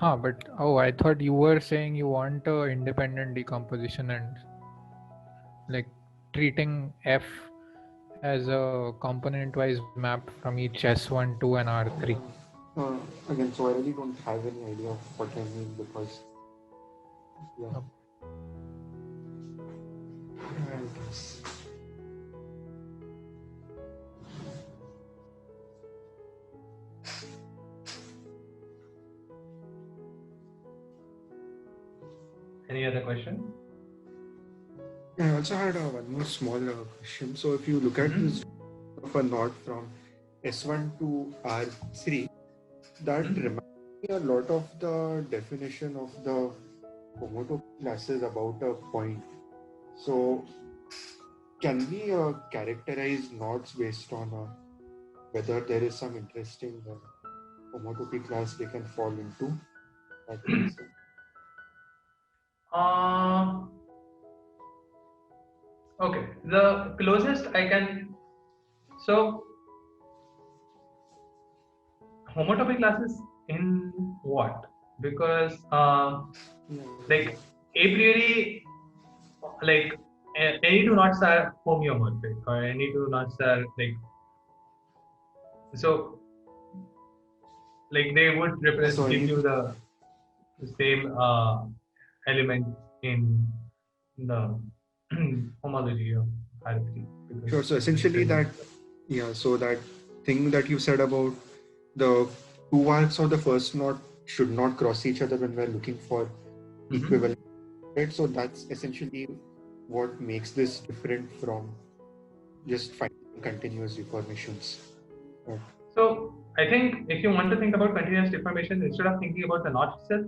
But I thought you were saying you want a independent decomposition and like treating F as a component-wise map from each S1, 2 and R3. Again, so I really don't have any idea of what I mean because yeah. I guess. Any other question? I also had one more small question. So if you look at this of a knot from S1 to R3, that reminds me a lot of the definition of the homotopy classes about a point. So can we characterize knots based on whether there is some interesting homotopy class they can fall into? Okay, the closest I can, so homotopy classes in what? Because like a priori, like any two knots are homeomorphic or any two knots are like, so like they would represent, give you the same element in the homology of R3. Sure. So essentially that thing that you said about the two arcs of the first knot should not cross each other when we're looking for equivalence, right? So that's essentially what makes this different from just finding continuous deformations. Right. So I think if you want to think about continuous deformation, instead of thinking about the knot itself,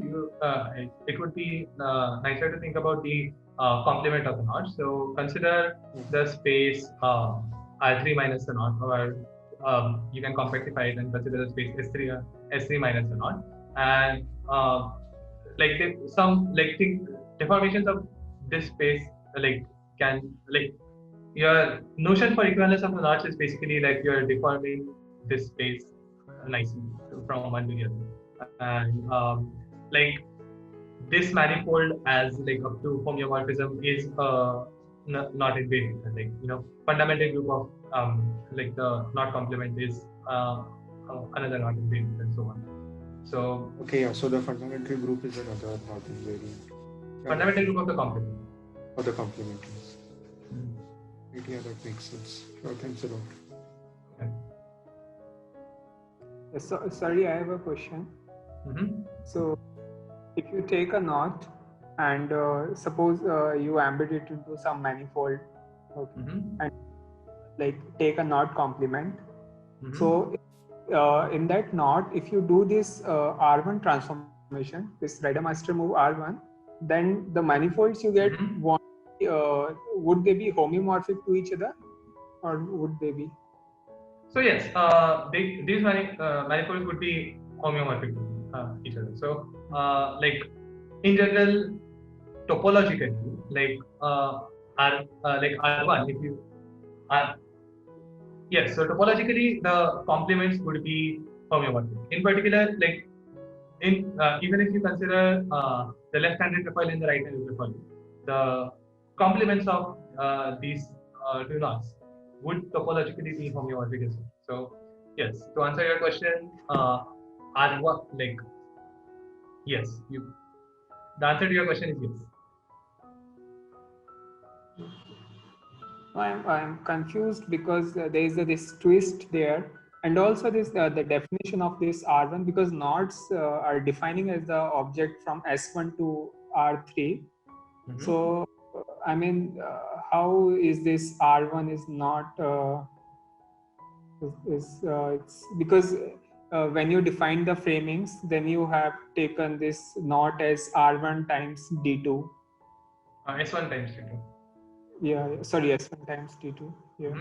it would be nicer to think about the complement of the knot. So consider the space R3 minus the knot, or you can complexify it and consider the space S3 minus a naught, and some deformations of this space can your notion for equivalence of the knots is basically like you're deforming this space nicely from one to the other, and this manifold as up to homeomorphism is not invariant. Fundamental group of the knot complement is another not invariant, and so on. So okay, yeah. So the fundamental group is another not invariant. Fundamental group of the complement. Or the complement is. Yeah, that makes sense. Sure, thanks a lot. Okay. So, sorry, I have a question. Mm-hmm. So, if you take a knot and suppose you embed it into some manifold, okay, and take a knot complement. So, in that knot, if you do this R1 transformation, this Reidemeister move R1, then the manifolds you get would they be homeomorphic to each other, or would they be? So yes, these manifolds would be homeomorphic to each other. So in general, topologically, R1, if you yes, so topologically the complements would be homeomorphic. In particular, even if you consider the left-handed trefoil and the right-handed trefoil, the complements of these two knots would topologically be homeomorphic as well. So yes, to answer your question, R1 yes, the answer to your question is yes. I'm confused because there is this twist there, and also this the definition of this R1, because knots are defining as the object from S1 to R3. So I mean, how is this R1 is not it's because when you define the framings, then you have taken this knot as R1 times D2. S1 times D2. Yeah, sorry, S1 times D2. Yeah.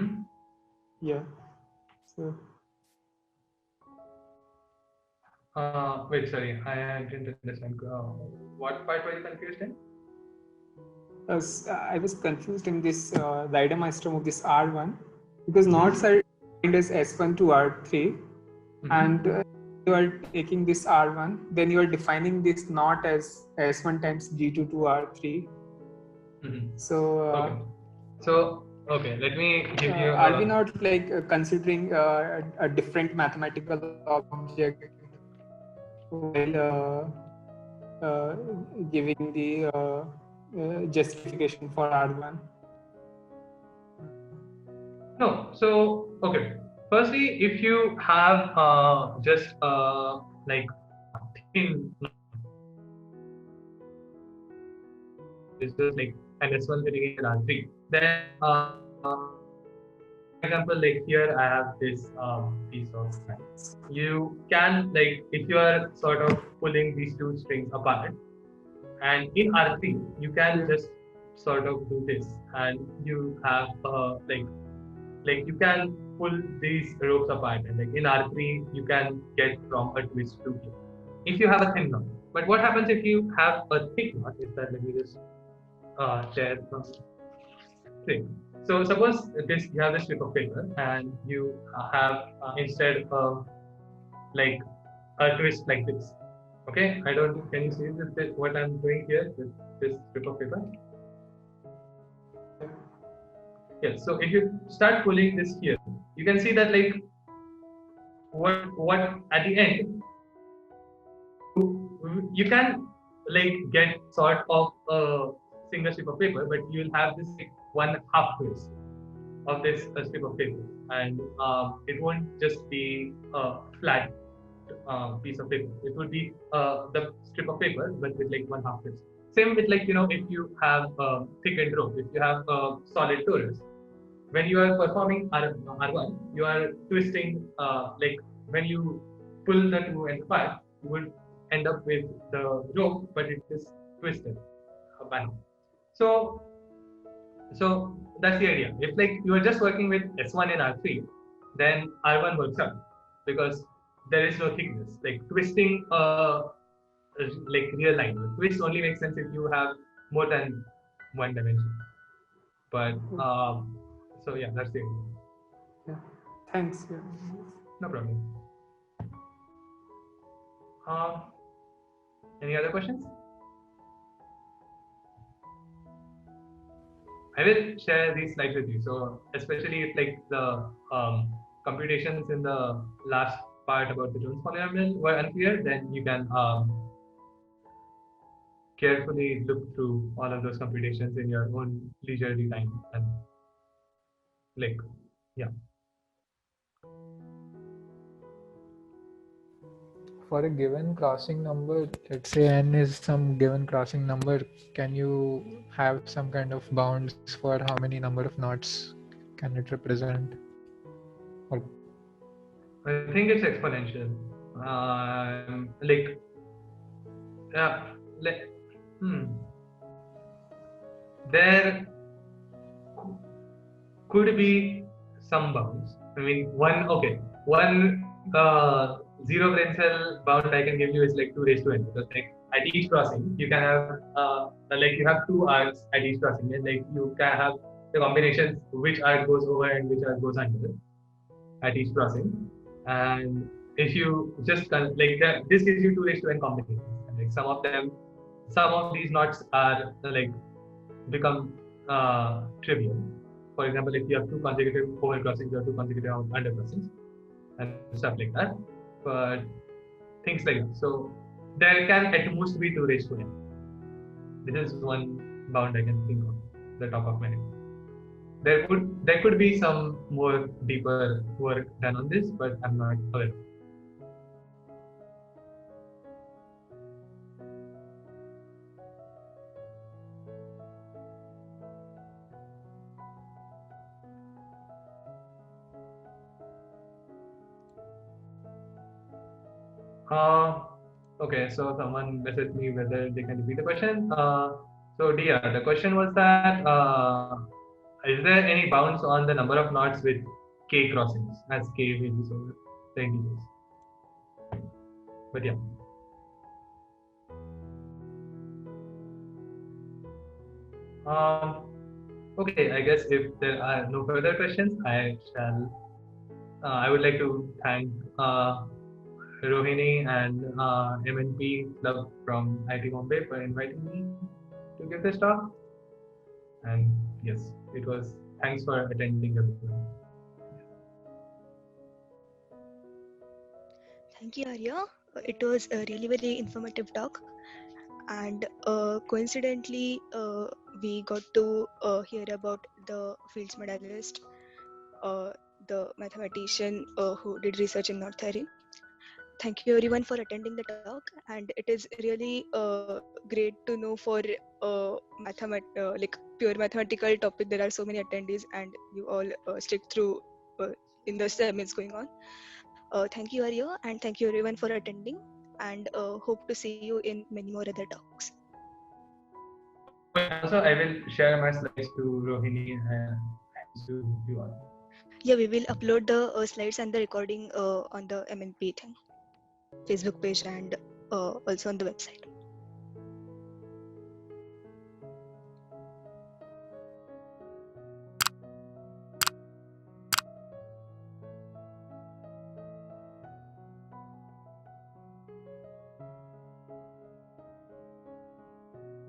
Yeah. So. Wait, sorry, I didn't understand. What part were you confused in? I was confused in this Reidemeister of this R1, because knots are defined as S1 to R3, and you are taking this R1, then you are defining this knot as S1 times D2 to R3. So, okay, let me give you. Are we not considering a different mathematical object while giving the justification for R1? No, so okay. Firstly, if you have just thin, it's just an S1 sitting in R3, then for example, here I have this piece of line. You can if you are sort of pulling these two strings apart, and in R3 you can just sort of do this, and you have you can pull these ropes apart, and in R3 you can get from a twist to here if you have a thin knot. But what happens if you have a thick knot? Is that, let me just share some thing. So suppose you have this strip of paper, and you have instead of a twist like this. Okay, can you see this, what I'm doing here with this strip of paper? Yes, so if you start pulling this here, you can see that what at the end, you can get sort of a single strip of paper, but you'll have this one half twist of this strip of paper, and it won't just be a flat piece of paper. It would be the strip of paper, but with one half twist. Same with if you have a thickened rope, if you have a solid torus, when you are performing R1, you are twisting when you pull the two ends apart, you would end up with the rope, but it is twisted by hand. So that's the idea. If you are just working with S1 and R3, then R1 works out because there is no thickness. Like twisting like real line. Twist only makes sense if you have more than one dimension. But so yeah, that's the idea. Yeah. Thanks. Yeah. No problem. Any other questions? I will share these slides with you. So especially if like the computations in the last part about the Jones polynomial were unclear, then you can carefully look through all of those computations in your own leisurely time and like yeah. For a given crossing number, let's say n is some given crossing number, can you have some kind of bounds for how many number of knots can it represent? Or I think it's exponential. Like like there could be some bounds. I mean, one zero Brancel bound I can give you is like 2 raised to n, because like at each crossing you can have like you have two arcs at each crossing, and like you can have the combinations which arc goes over and which arc goes under at each crossing. And if you just like that, this gives you 2 raised to n combinations, and like some of these knots are like become trivial. For example, if you have 2 consecutive over crossings or 2 consecutive under crossings and stuff like that. But things like that. So there can at most be 2 raised to n. This is one bound I can think of the top of my head. There could be some more deeper work done on this, but I'm not aware. Okay, so someone messaged me whether they can repeat the question. So Dia, the question was that is there any bounds on the number of knots with k crossings as k varies over the integers? But yeah. Okay, I guess if there are no further questions, I would like to thank Rohini and MnP Club from IT Bombay for inviting me to give this talk. And yes, it was. Thanks for attending, everyone. Thank you, Arya. It was a really very informative talk, and coincidentally, we got to hear about the Fields medalist, the mathematician who did research in North Theory. Thank you everyone for attending the talk, and it is really great to know for like pure mathematical topic there are so many attendees, and you all stick through in the seminars going on. Thank you, Arya, and thank you everyone for attending, and hope to see you in many more other talks. Also, I will share my slides to Rohini and to you all. Yeah, we will upload the slides and the recording on the MnP thing, Facebook page, and also on the website.